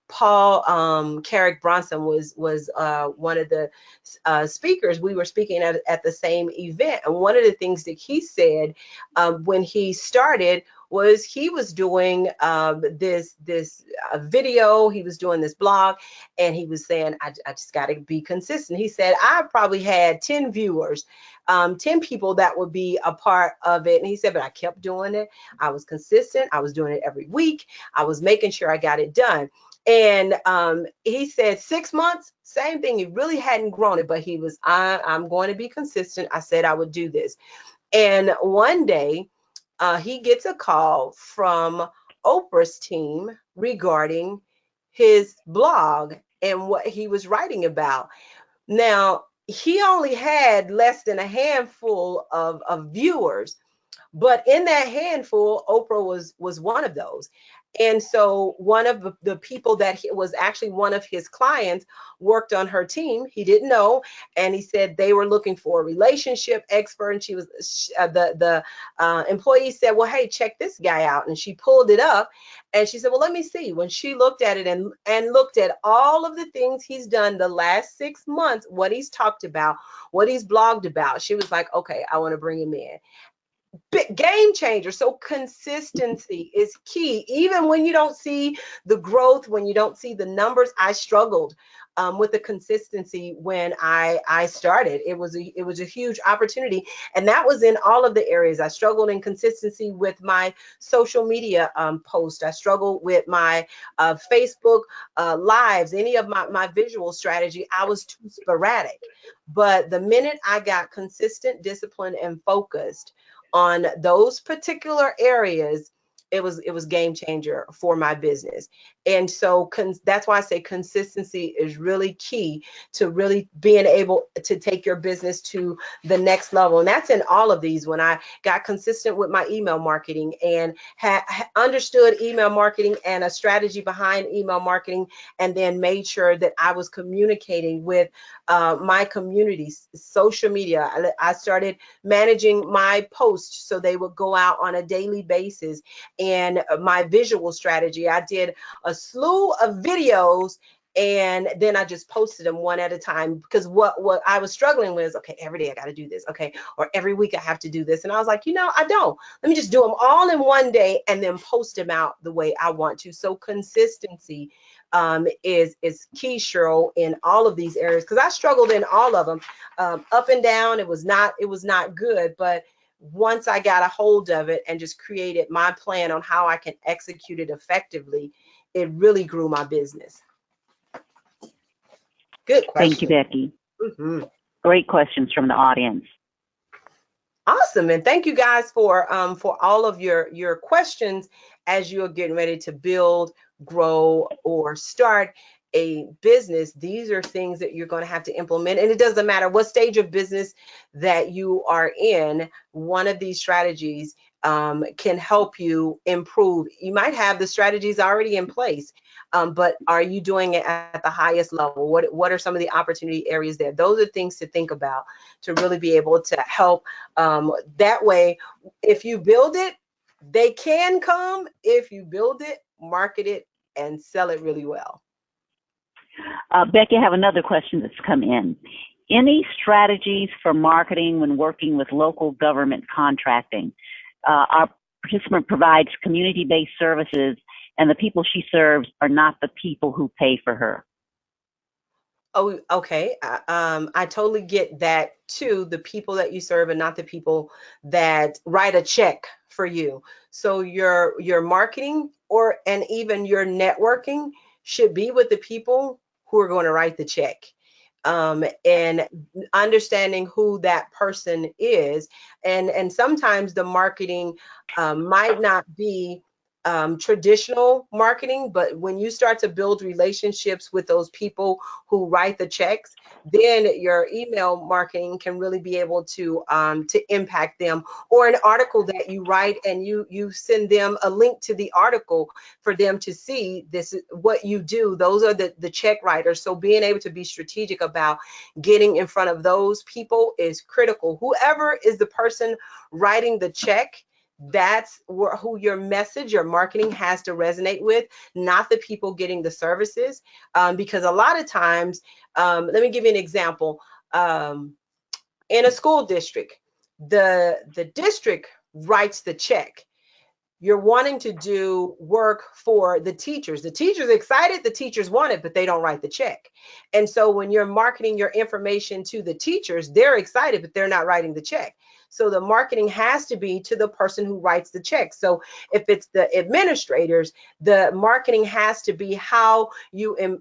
Speaker 3: Paul Carrick Bronson was one of the speakers. We were speaking at the same event, and one of the things that he said when he started was he was doing this video, he was doing this blog, and he was saying, I just got to be consistent. He said, I probably had 10 viewers, 10 people that would be a part of it. And he said, but I kept doing it. I was consistent. I was doing it every week. I was making sure I got it done. And he said 6 months, same thing. He really hadn't grown it, but he was, I'm going to be consistent. I said I would do this. And one day he gets a call from Oprah's team regarding his blog and what he was writing about. Now, he only had less than a handful of viewers, but in that handful, Oprah was one of those. And so one of the people that was actually one of his clients worked on her team. He didn't know, and he said they were looking for a relationship expert. And she was the employee said, "Well, hey, check this guy out." And she pulled it up, and she said, "Well, let me see." When she looked at it and looked at all of the things he's done the last 6 months, what he's talked about, what he's blogged about, she was like, "Okay, I want to bring him in." Game changer. So consistency is key. Even when you don't see the growth, when you don't see the numbers, I struggled with the consistency when I started. It was a huge opportunity, and that was in all of the areas. I struggled in consistency with my social media posts. I struggled with my Facebook lives, any of my visual strategy. I was too sporadic. But the minute I got consistent, disciplined, and focused on those particular areas, it was game changer for my business. And so that's why I say consistency is really key to really being able to take your business to the next level. And that's in all of these. When I got consistent with my email marketing and understood email marketing and a strategy behind email marketing, and then made sure that I was communicating with my communities, social media. I started managing my posts so they would go out on a daily basis. And my visual strategy, I did a slew of videos, and then I just posted them one at a time, because what I was struggling with is, okay, every day I got to do this, okay, or every week I have to do this. And I was like, I don't. Let me just do them all in one day and then post them out the way I want to. So consistency is key, Cheryl, in all of these areas, because I struggled in all of them, up and down. It was not good, but once I got a hold of it and just created my plan on how I can execute it effectively, it really grew my business. Good question.
Speaker 2: Thank you, Becky.
Speaker 3: Mm-hmm.
Speaker 2: Great questions from the audience.
Speaker 3: Awesome. And thank you guys for all of your questions as you're getting ready to build, grow, or start a business. These are things that you're going to have to implement. And it doesn't matter what stage of business that you are in, one of these strategies can help you improve. You might have the strategies already in place, but are you doing it at the highest level? What are some of the opportunity areas there? Those are things to think about to really be able to help. That way, if you build it, they can come. If you build it, market it, and sell it really well.
Speaker 2: Becky, I have another question that's come in. Any strategies for marketing when working with local government contracting? Our participant provides community-based services, and the people she serves are not the people who pay for her.
Speaker 3: Oh, okay. I totally get that too. The people that you serve are not the people that write a check for you. So your marketing and even your networking should be with the people who are going to write the check. And understanding who that person is. And sometimes the marketing might not be traditional marketing, but when you start to build relationships with those people who write the checks, then your email marketing can really be able to impact them. Or an article that you write and you send them a link to the article for them to see this is what you do. Those are the check writers. So being able to be strategic about getting in front of those people is critical. Whoever is the person writing the check, that's who your message, your marketing has to resonate with, not the people getting the services. Because a lot of times, let me give you an example. In a school district, the district writes the check. You're wanting to do work for the teachers. The teachers are excited, the teachers want it, but they don't write the check. And so when you're marketing your information to the teachers, they're excited, but they're not writing the check. So the marketing has to be to the person who writes the check. So if it's the administrators, the marketing has to be how you can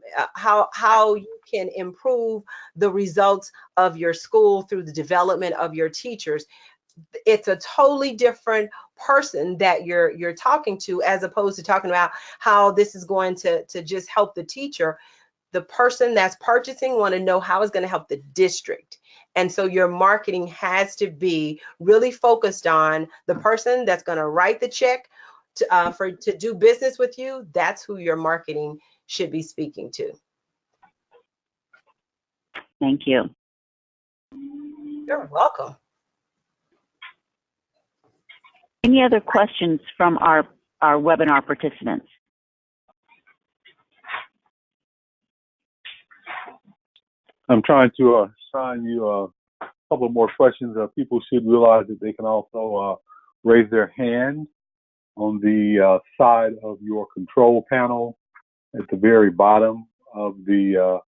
Speaker 3: improve the results of your school through the development of your teachers. It's a totally different person that you're talking to, as opposed to talking about how this is going to just help the teacher. The person that's purchasing want to know how it's going to help the district. And so your marketing has to be really focused on the person that's going to write the check to do business with you. That's who your marketing should be speaking to.
Speaker 2: Thank you.
Speaker 3: You're welcome.
Speaker 2: Any other questions from our webinar participants?
Speaker 4: I'm trying to assign you a couple more questions. People should realize that they can also raise their hand on the side of your control panel at the very bottom of the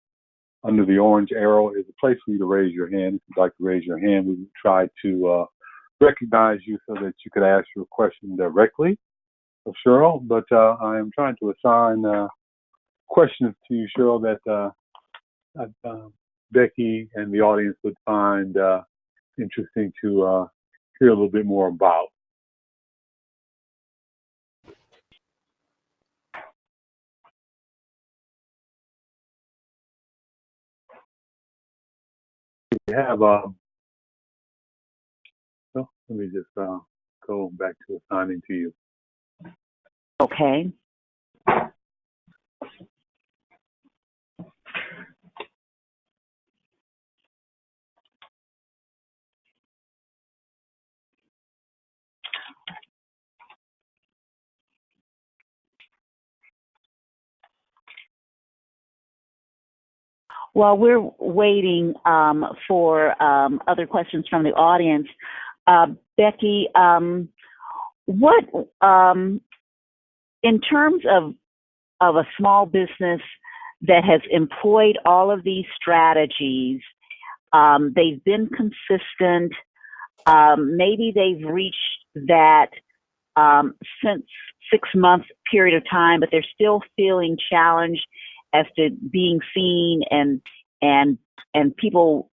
Speaker 4: under the orange arrow is a place for you to raise your hand. If you'd like to raise your hand, we would try to recognize you so that you could ask your question directly of Cheryl. But I am trying to assign questions to you, Cheryl, that Becky and the audience would find interesting to hear a little bit more about. We have, well, let me just go back to assigning to you.
Speaker 2: Okay. While we're waiting for other questions from the audience, Becky, what in terms of a small business that has employed all of these strategies, they've been consistent, maybe they've reached that since 6-month period of time, but they're still feeling challenged as to being seen and people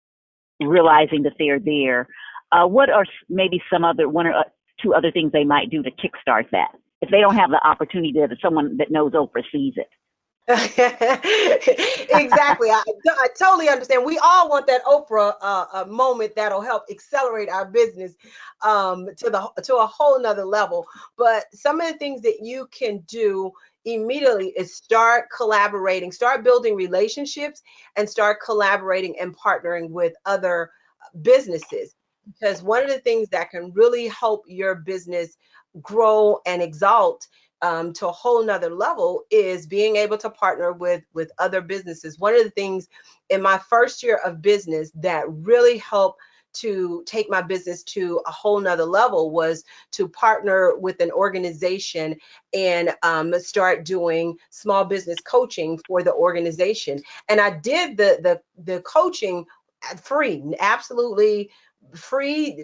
Speaker 2: realizing that they're there. What are maybe some other one or two other things they might do to kickstart that if they don't have the opportunity that someone that knows Oprah sees it?
Speaker 3: Exactly. I totally understand. We all want that Oprah moment that'll help accelerate our business to a whole nother level. But some of the things that you can do immediately is start collaborating, start building relationships, and start collaborating and partnering with other businesses. Because one of the things that can really help your business grow and exalt to a whole nother level is being able to partner with other businesses. One of the things in my first year of business that really helped to take my business to a whole nother level was to partner with an organization and start doing small business coaching for the organization. And I did the coaching free, absolutely free,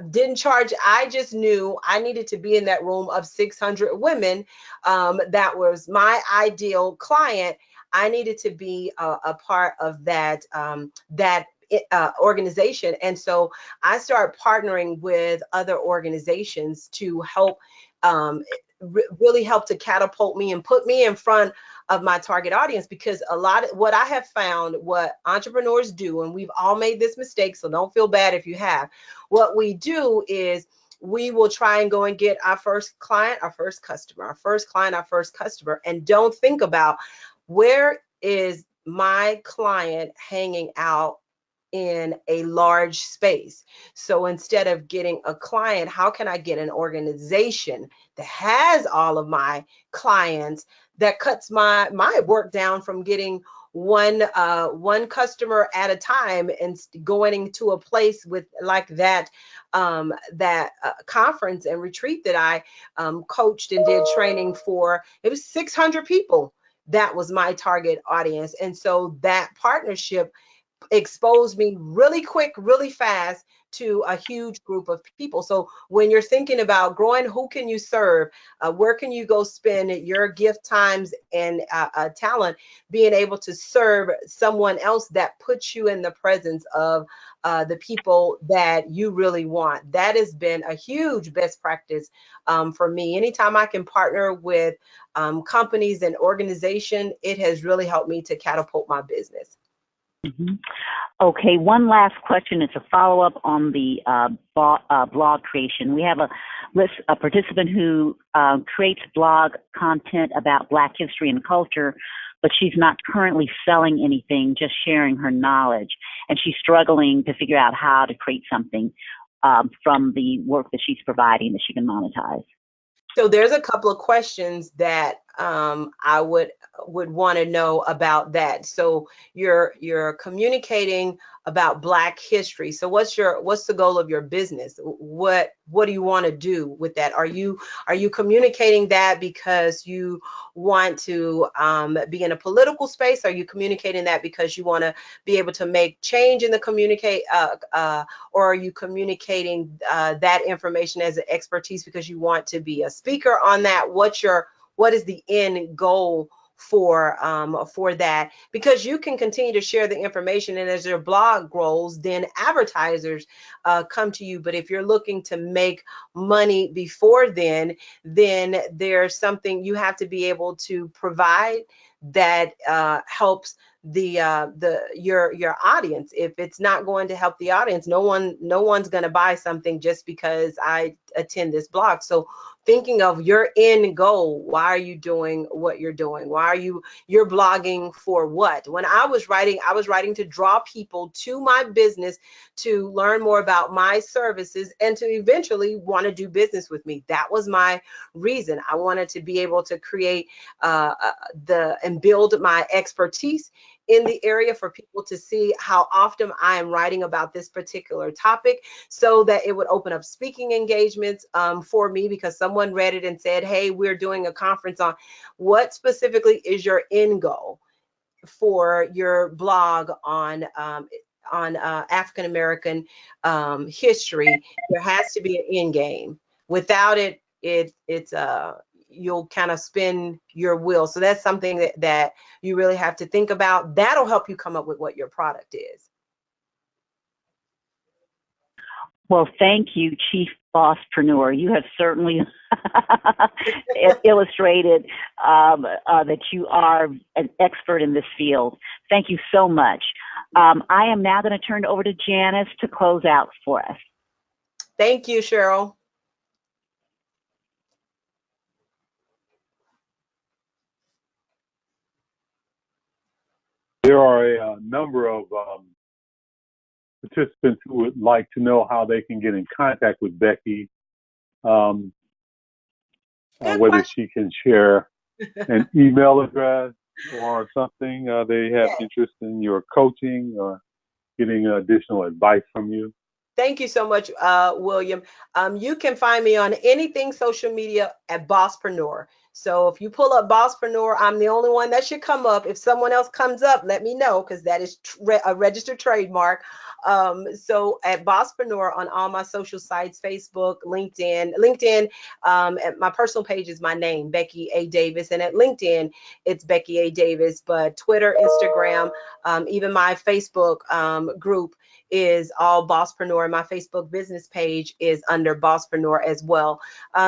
Speaker 3: didn't charge. I just knew I needed to be in that room of 600 women. That was my ideal client. I needed to be a part of that organization. And so I started partnering with other organizations to help really helped to catapult me and put me in front of my target audience. Because a lot of what I have found, what entrepreneurs do, and we've all made this mistake, so don't feel bad if you have, what we do is we will try and go and get our first client, our first customer, our first client, our first customer, and don't think about where is my client hanging out in a large space. So instead of getting a client, how can I get an organization that has all of my clients, that cuts my work down from getting one customer at a time and going to a place with like that conference and retreat that I coached and did training for. It was 600 people. That was my target audience. And so that partnership exposed me really quick, really fast to a huge group of people. So when you're thinking about growing, who can you serve? Where can you go spend your gift times and talent, being able to serve someone else that puts you in the presence of the people that you really want? That has been a huge best practice for me. Anytime I can partner with companies and organization, it has really helped me to catapult my business.
Speaker 2: Mm-hmm. Okay, one last question. It's a follow-up on the blog creation. We have a participant who creates blog content about Black history and culture, but she's not currently selling anything, just sharing her knowledge. And she's struggling to figure out how to create something from the work that she's providing that she can monetize.
Speaker 3: So there's a couple of questions that I would want to know about that. So you're communicating about Black history. So what's the goal of your business? What do you want to do with that? Are you communicating that because you want to be in a political space? Are you communicating that because you want to be able to make change in the or are you communicating that information as an expertise because you want to be a speaker on that? What is the end goal for that? Because you can continue to share the information, and as your blog grows, then advertisers come to you. But if you're looking to make money before then there's something you have to be able to provide that helps your audience. If it's not going to help the audience, no one's going to buy something just because I attend this blog. So thinking of your end goal, why are you doing what you're doing? Why are you're blogging for what? When I was writing to draw people to my business to learn more about my services and to eventually want to do business with me. That was my reason. I wanted to be able to create and build my expertise in the area for people to see how often I am writing about this particular topic, so that it would open up speaking engagements for me, because someone read it and said, hey, we're doing a conference on what specifically is your end goal for your blog on African American history. There has to be an end game. Without it, it's you'll kind of spin your wheel. So that's something that you really have to think about. That'll help you come up with what your product is.
Speaker 2: Well, thank you, Chief Bosspreneur. You have certainly illustrated that you are an expert in this field. Thank you so much. I am now going to turn it over to Janice to close out for us.
Speaker 3: Thank you, Cheryl.
Speaker 4: There are a number of participants who would like to know how they can get in contact with Becky, whether she can share an email address or something. They have interest in your coaching or getting additional advice from you.
Speaker 3: Thank you so much, William. You can find me on anything social media at Bosspreneur. So if you pull up Bosspreneur, I'm the only one that should come up. If someone else comes up, let me know, because that is a registered trademark. So at Bosspreneur on all my social sites, Facebook, LinkedIn, at my personal page is my name, Becky A. Davis. And at LinkedIn, it's Becky A. Davis. But Twitter, Instagram, even my Facebook group is all Bosspreneur. My Facebook business page is under Bosspreneur as well.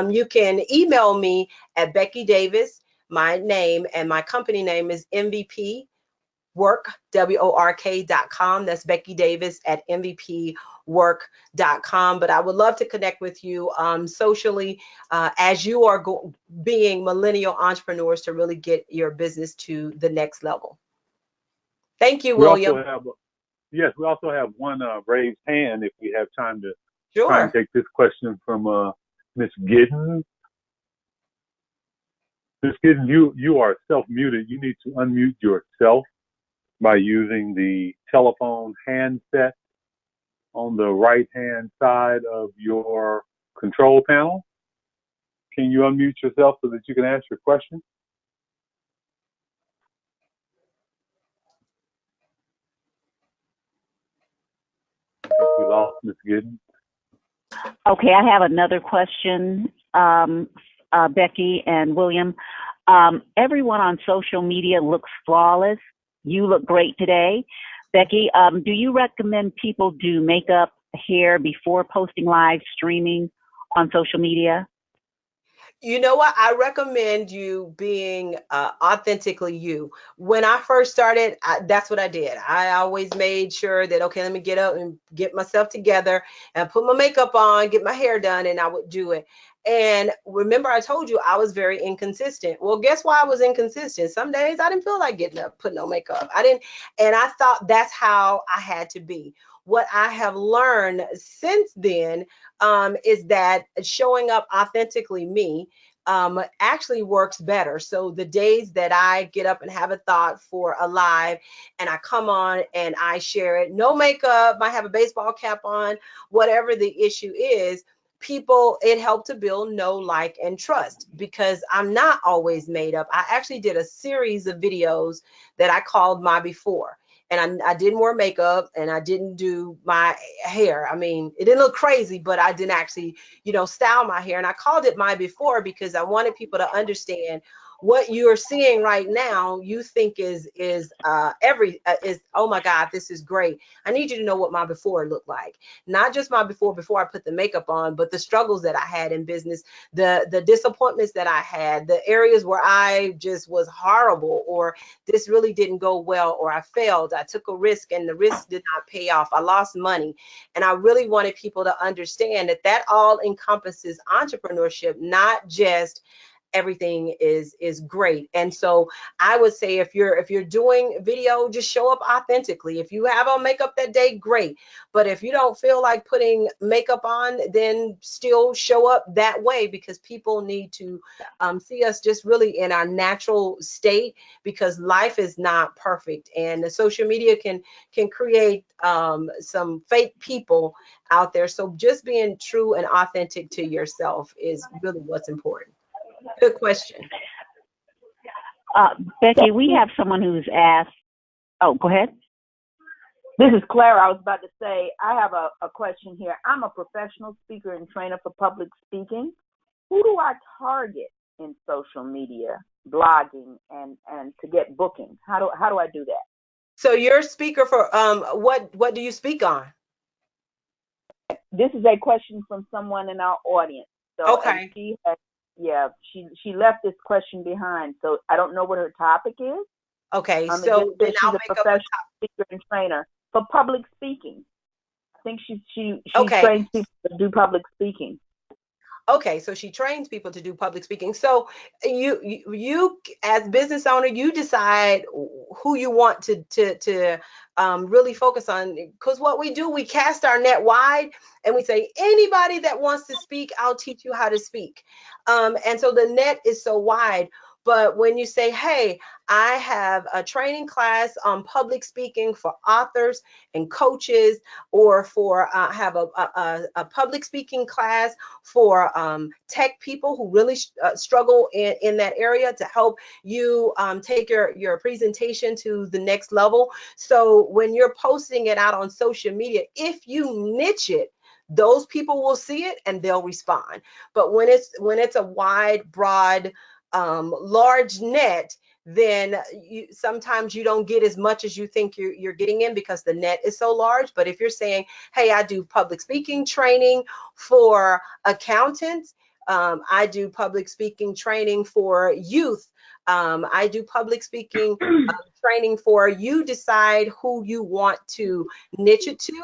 Speaker 3: You can email me at Becky Davis. My name and my company name is MVP Work, WORK.com. That's Becky Davis at MVPwork.com. But I would love to connect with you socially as you are being millennial entrepreneurs to really get your business to the next level. Thank you, William.
Speaker 4: We also have one raised hand if we have time to
Speaker 3: Sure.
Speaker 4: try and take this question from Miss Giddens. Miss Giddens, you are self-muted. You need to unmute yourself by using the telephone handset on the right-hand side of your control panel. Can you unmute yourself so that you can ask your question? I think we lost Ms. Giddens.
Speaker 2: Okay, I have another question, Becky and William. Everyone on social media looks flawless. You look great today. Becky, do you recommend people do makeup, hair before posting live streaming on social media?
Speaker 3: You know what? I recommend you being authentically you. When I first started, that's what I did. I always made sure that, okay, let me get up and get myself together and put my makeup on, get my hair done, and I would do it. And remember, I told you I was very inconsistent. Well, guess why I was inconsistent? Some days I didn't feel like getting up, putting no makeup. I didn't, and I thought that's how I had to be. What I have learned since then is that showing up authentically me actually works better. So the days that I get up and have a thought for a live and I come on and I share it, no makeup, might have a baseball cap on, whatever the issue is, people, it helped to build know, like, and trust, because I'm not always made up. I actually did a series of videos that I called My Before. And I didn't wear makeup and I didn't do my hair. I mean, it didn't look crazy, but I didn't actually, style my hair. And I called it My Before because I wanted people to understand what you're seeing right now. You think is oh my God, this is great. I need you to know what my before looked like. Not just my before I put the makeup on, but the struggles that I had in business, the disappointments that I had, the areas where I just was horrible, or this really didn't go well, or I failed. I took a risk and the risk did not pay off. I lost money. And I really wanted people to understand that all encompasses entrepreneurship, not just everything is great. And so I would say if you're doing video, just show up authentically. If you have on makeup that day, great. But if you don't feel like putting makeup on, then still show up that way, because people need to see us just really in our natural state, because life is not perfect, and the social media can create some fake people out there. So just being true and authentic to yourself is really what's important. Good question.
Speaker 2: Becky, we have someone who's asked. Oh, go ahead.
Speaker 5: This is Clara. I was about to say, I have a question here. I'm a professional speaker and trainer for public speaking. Who do I target in social media, blogging, and to get bookings? How do I do that?
Speaker 3: So you're a speaker for what do you speak on?
Speaker 5: This is a question from someone in our audience. So,
Speaker 3: okay.
Speaker 5: She left this question behind, so I don't know what her topic is.
Speaker 3: Okay, so then
Speaker 5: she's a professional speaker and trainer for public speaking. I think she trains people to do public speaking.
Speaker 3: Okay, so she trains people to do public speaking. So you as business owner, you decide who you want to really focus on, because what we do, we cast our net wide and we say, anybody that wants to speak, I'll teach you how to speak. And so the net is so wide. But when you say, hey, I have a training class on public speaking for authors and coaches, or for have a public speaking class for tech people who really struggle in that area, to help you take your presentation to the next level. So when you're posting it out on social media, if you niche it, those people will see it and they'll respond. But when it's a wide, broad, large net, then sometimes you don't get as much as you think you're getting in, because the net is so large. But if you're saying, hey, I do public speaking training for accountants, I do public speaking training for youth, I do public speaking training for, you decide who you want to niche it to.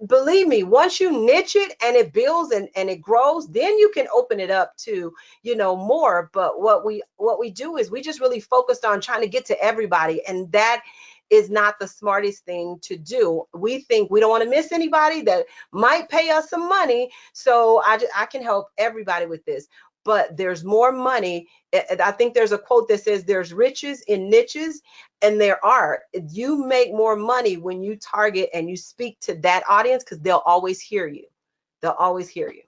Speaker 3: Believe me, once you niche it and it builds and it grows, then you can open it up to, more. But what we do is we just really focused on trying to get to everybody, and that is not the smartest thing to do. We think we don't want to miss anybody that might pay us some money, so I can help everybody with this. But there's more money. I think there's a quote that says there's riches in niches, and there are. You make more money when you target and you speak to that audience, because they'll always hear you. They'll always hear you.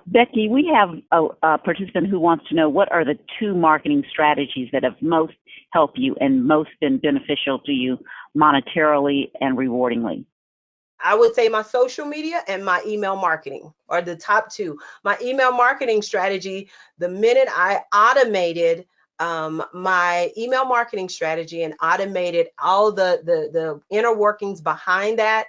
Speaker 2: Becky, we have a participant who wants to know, what are the 2 marketing strategies that have most helped you and most been beneficial to you monetarily and rewardingly?
Speaker 3: I would say my social media and my email marketing are the top 2. My email marketing strategy, the minute I automated my email marketing strategy and automated all the inner workings behind that,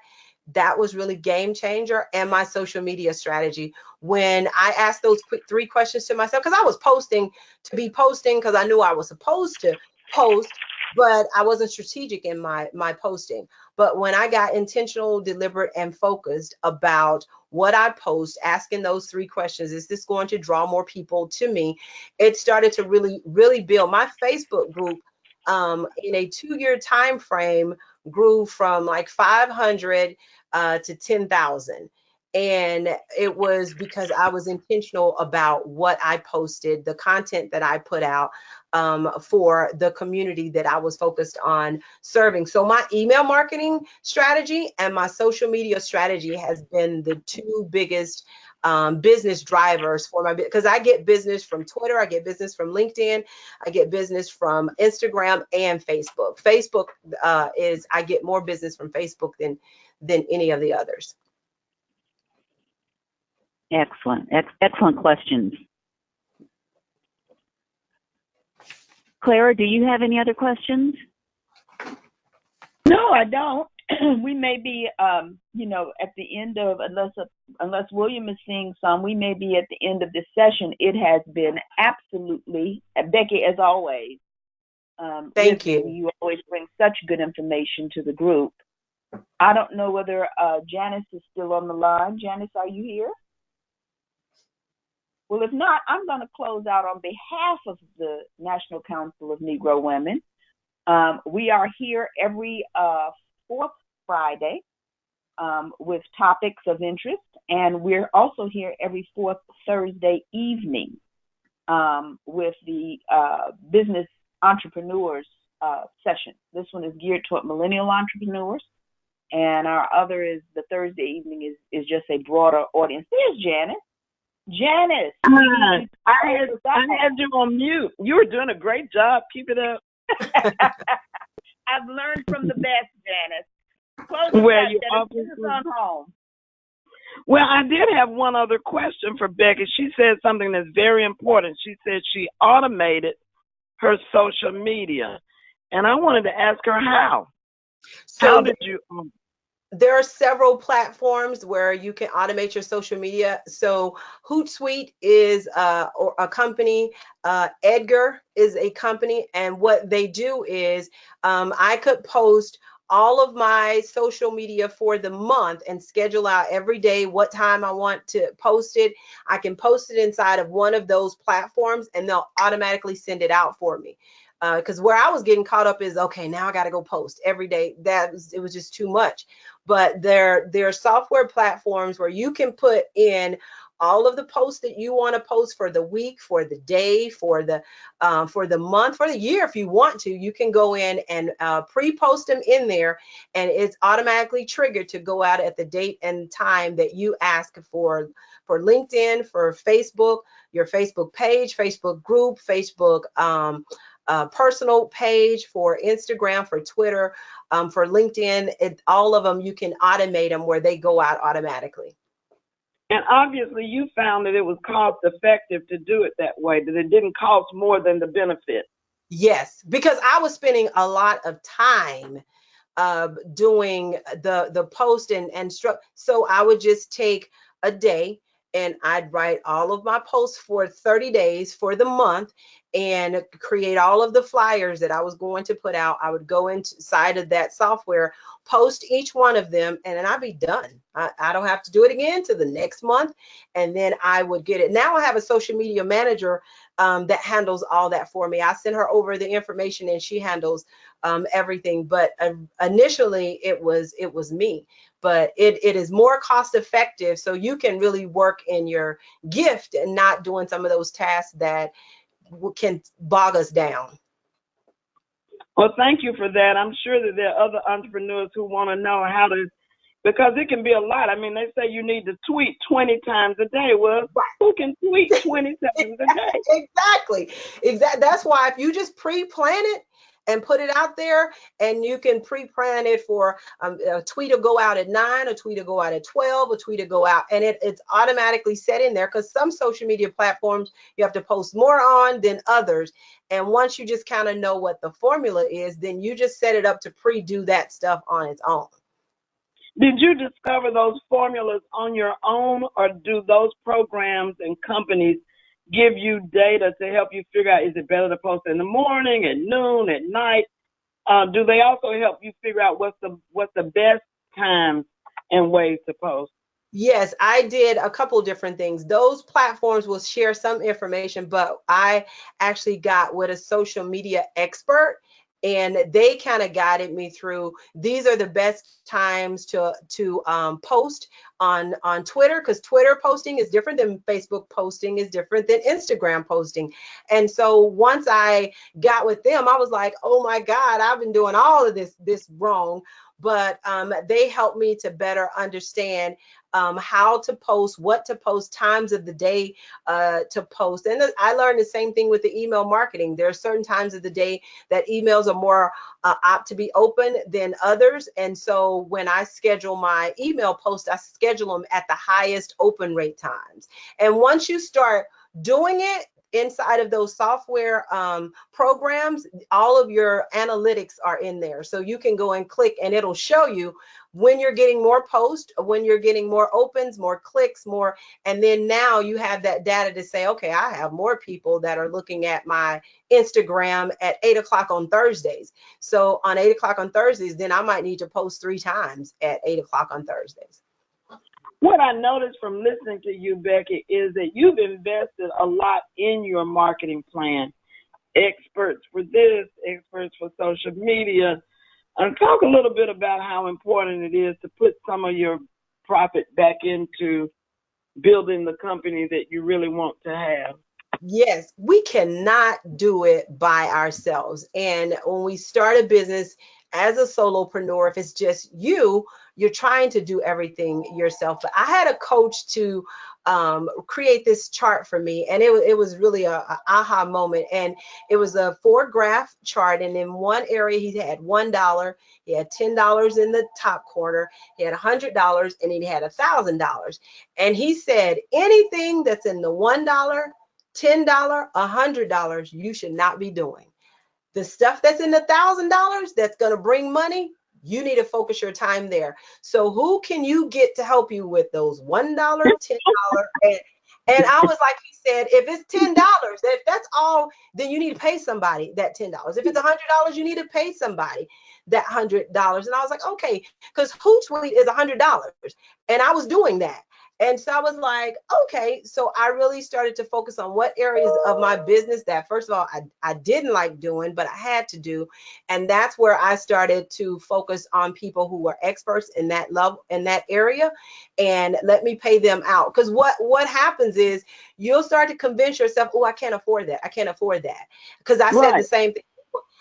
Speaker 3: that was really game changer. And my social media strategy, when I asked those quick 3 questions to myself, because I was posting to be posting, because I knew I was supposed to post, but I wasn't strategic in my posting. But when I got intentional, deliberate, and focused about what I post, asking those 3 questions, is this going to draw more people to me? It started to really build. My Facebook group in a 2-year time frame grew from like 500 to 10,000. And it was because I was intentional about what I posted, the content that I put out for the community that I was focused on serving. So my email marketing strategy and my social media strategy has been the 2 biggest business drivers for my, because I get business from Twitter, I get business from LinkedIn, I get business from Instagram and Facebook. Facebook I get more business from Facebook than any of the others.
Speaker 2: Excellent. Excellent questions. Clara, do you have any other questions?
Speaker 5: No, I don't. We may be, at the end of, unless William is seeing some, we may be at the end of this session. It has been absolutely, Becky, as always.
Speaker 3: Thank you.
Speaker 5: You always bring such good information to the group. I don't know whether Janice is still on the line. Janice, are you here? Well, if not, I'm going to close out on behalf of the National Council of Negro Women. We are here every 4th Friday with topics of interest, and we're also here every 4th Thursday evening with the business entrepreneurs session. This one is geared toward millennial entrepreneurs, and our other is the Thursday evening is just a broader audience. There's Janice. Janice,
Speaker 1: I had you on mute. You were doing a great job. Keep it up.
Speaker 5: I've learned from the best, Janice.
Speaker 1: Well, you obviously
Speaker 5: on home.
Speaker 1: Well, I did have one other question for Becky. She said something that's very important. She said she automated her social media, and I wanted to ask her how.
Speaker 3: So
Speaker 1: how did you?
Speaker 3: There are several platforms where you can automate your social media. So Hootsuite is a company. Edgar is a company. And what they do is I could post all of my social media for the month and schedule out every day what time I want to post it. I can post it inside of one of those platforms and they'll automatically send it out for me. Because where I was getting caught up is, okay, now I got to go post every day. It was just too much. But there are software platforms where you can put in all of the posts that you want to post for the week, for the day, for the month, for the year. If you want to, you can go in and pre-post them in there, and it's automatically triggered to go out at the date and time that you ask for LinkedIn, for Facebook, your Facebook page, Facebook group, Facebook personal page, for Instagram, for Twitter, for LinkedIn. All of them, you can automate them where they go out automatically.
Speaker 1: And obviously you found that it was cost effective to do it that way, that it didn't cost more than the benefit.
Speaker 3: Yes, because I was spending a lot of time doing the post and so I would just take a day and I'd write all of my posts for 30 days for the month and create all of the flyers that I was going to put out. I would go inside of that software, post each one of them, and then I'd be done. I don't have to do it again to the next month. And then I would get it. Now I have a social media manager that handles all that for me. I send her over the information and she handles everything. But initially it was me. But it is more cost effective, so you can really work in your gift and not doing some of those tasks that can bog us down.
Speaker 1: Well, thank you for that. I'm sure that there are other entrepreneurs who want to know how to, because it can be a lot. I mean, they say you need to tweet 20 times a day. Well, who can tweet 20 times a day?
Speaker 3: Exactly. That's why if you just pre-plan it and put it out there, and you can pre-plan it for a tweet will go out at 9, a tweet will go out at 12, a tweet will go out, and it's automatically set in there, because some social media platforms you have to post more on than others. And once you just kind of know what the formula is, then you just set it up to pre-do that stuff on its own.
Speaker 1: Did you discover those formulas on your own, or do those programs and companies give you data to help you figure out, is it better to post in the morning, at noon, at night? Do they also help you figure out what's the best times and ways to post?
Speaker 3: Yes, I did a couple different things. Those platforms will share some information, but I actually got with a social media expert, and they kind of guided me through, these are the best times to post on Twitter, because Twitter posting is different than Facebook posting, is different than Instagram posting. And so once I got with them, I was like, oh my God, I've been doing all of this wrong. But they helped me to better understand how to post, what to post, times of the day to post. And I learned the same thing with the email marketing. There are certain times of the day that emails are more apt to be open than others. And so when I schedule my email posts, I schedule them at the highest open rate times. And once you start doing it inside of those software programs, all of your analytics are in there. So you can go and click and it'll show you when you're getting more posts, when you're getting more opens, more clicks, more. And then now you have that data to say, okay, I have more people that are looking at my Instagram at 8 o'clock on Thursdays. So on 8 o'clock on Thursdays, then I might need to post 3 times at 8 o'clock on Thursdays.
Speaker 1: What I noticed from listening to you, Becky, is that you've invested a lot in your marketing plan. Experts for this, experts for social media. Talk a little bit about how important it is to put some of your profit back into building the company that you really want to have.
Speaker 3: Yes, we cannot do it by ourselves. And when we start a business as a solopreneur, if it's just you're trying to do everything yourself. But I had a coach to create this chart for me, and it was really a aha moment. And it was a 4-graph chart, and in one area he had $1, he had $10 in the top corner, he had $100, and then he had $1,000. And he said, anything that's in the $1, $10, $100, you should not be doing. The stuff that's in the $1,000 that's going to bring money, you need to focus your time there. So who can you get to help you with those $1, $10, and I was like, he said, if it's $10, if that's all, then you need to pay somebody that $10. If it's $100, you need to pay somebody that $100. And I was like, okay, because Hootsuite is $100, and I was doing that. And so I was like, okay. So I really started to focus on what areas of my business that, first of all, I didn't like doing, but I had to do. And that's where I started to focus on people who were experts in that level, in that area, and let me pay them out. Because what happens is you'll start to convince yourself, oh, I can't afford that. I can't afford that. Because I said the
Speaker 1: Right.
Speaker 3: same thing.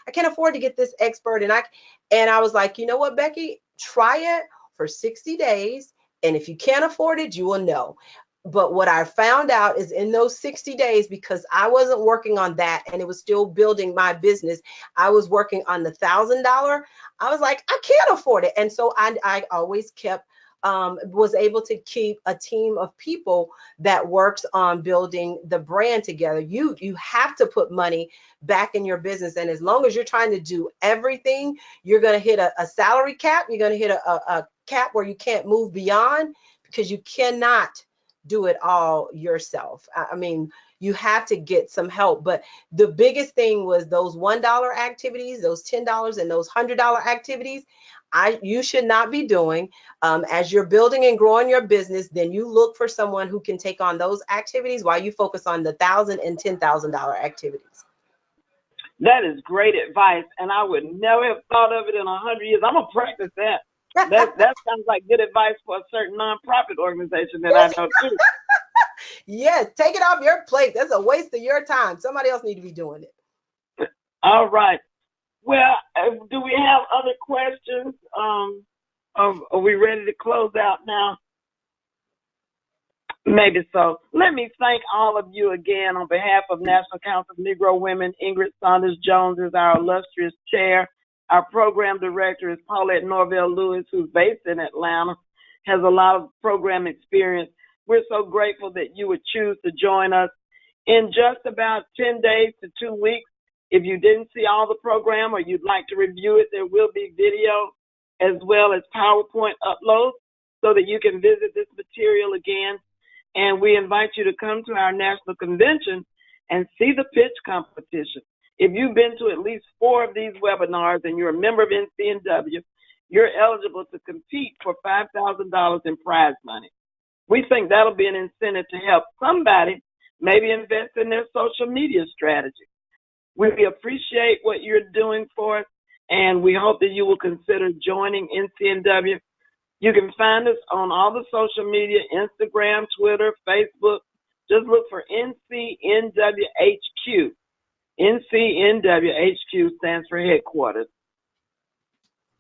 Speaker 3: I can't afford to get this expert. And I was like, you know what, Becky, try it for 60 days. And if you can't afford it, you will know. But what I found out is in those 60 days, because I wasn't working on that and it was still building my business, I was working on the $1,000. I was like, I can't afford it. And so I always kept, was able to keep a team of people that works on building the brand together. You have to put money back in your business. And as long as you're trying to do everything, you're going to hit a salary cap. You're going to hit a cap where you can't move beyond, because you cannot do it all yourself. I mean, you have to get some help. But the biggest thing was those $1 activities, those $10 and those $100 activities. You should not be doing. As you're building and growing your business, then you look for someone who can take on those activities while you focus on the $1,000 and $10,000 activities.
Speaker 1: That is great advice, and I would never have thought of it in 100 years. I'm gonna practice that. That sounds like good advice for a certain nonprofit organization that I know too.
Speaker 3: Yes, take it off your plate. That's a waste of your time. Somebody else need to be doing it.
Speaker 1: All right. Well, do we have other questions? Are we ready to close out now? Maybe so. Let me thank all of you again on behalf of National Council of Negro Women. Ingrid Saunders Jones is our illustrious chair. Our program director is Paulette Norvell Lewis, who's based in Atlanta, has a lot of program experience. We're so grateful that you would choose to join us. In just about 10 days to 2 weeks, if you didn't see all the program or you'd like to review it, there will be video as well as PowerPoint uploads so that you can visit this material again. And we invite you to come to our national convention and see the pitch competition. If you've been to at least 4 of these webinars and you're a member of NCNW, you're eligible to compete for $5,000 in prize money. We think that'll be an incentive to help somebody maybe invest in their social media strategy. We appreciate what you're doing for us, and we hope that you will consider joining NCNW. You can find us on all the social media, Instagram, Twitter, Facebook. Just look for NCNWHQ. NCNWHQ stands for headquarters.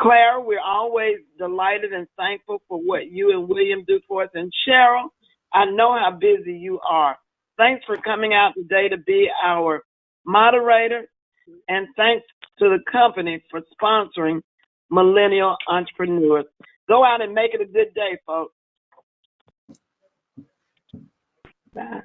Speaker 1: Claire, we're always delighted and thankful for what you and William do for us. And Cheryl, I know how busy you are. Thanks for coming out today to be our moderator. And thanks to the company for sponsoring Millennial Entrepreneurs. Go out and make it a good day, folks. Bye.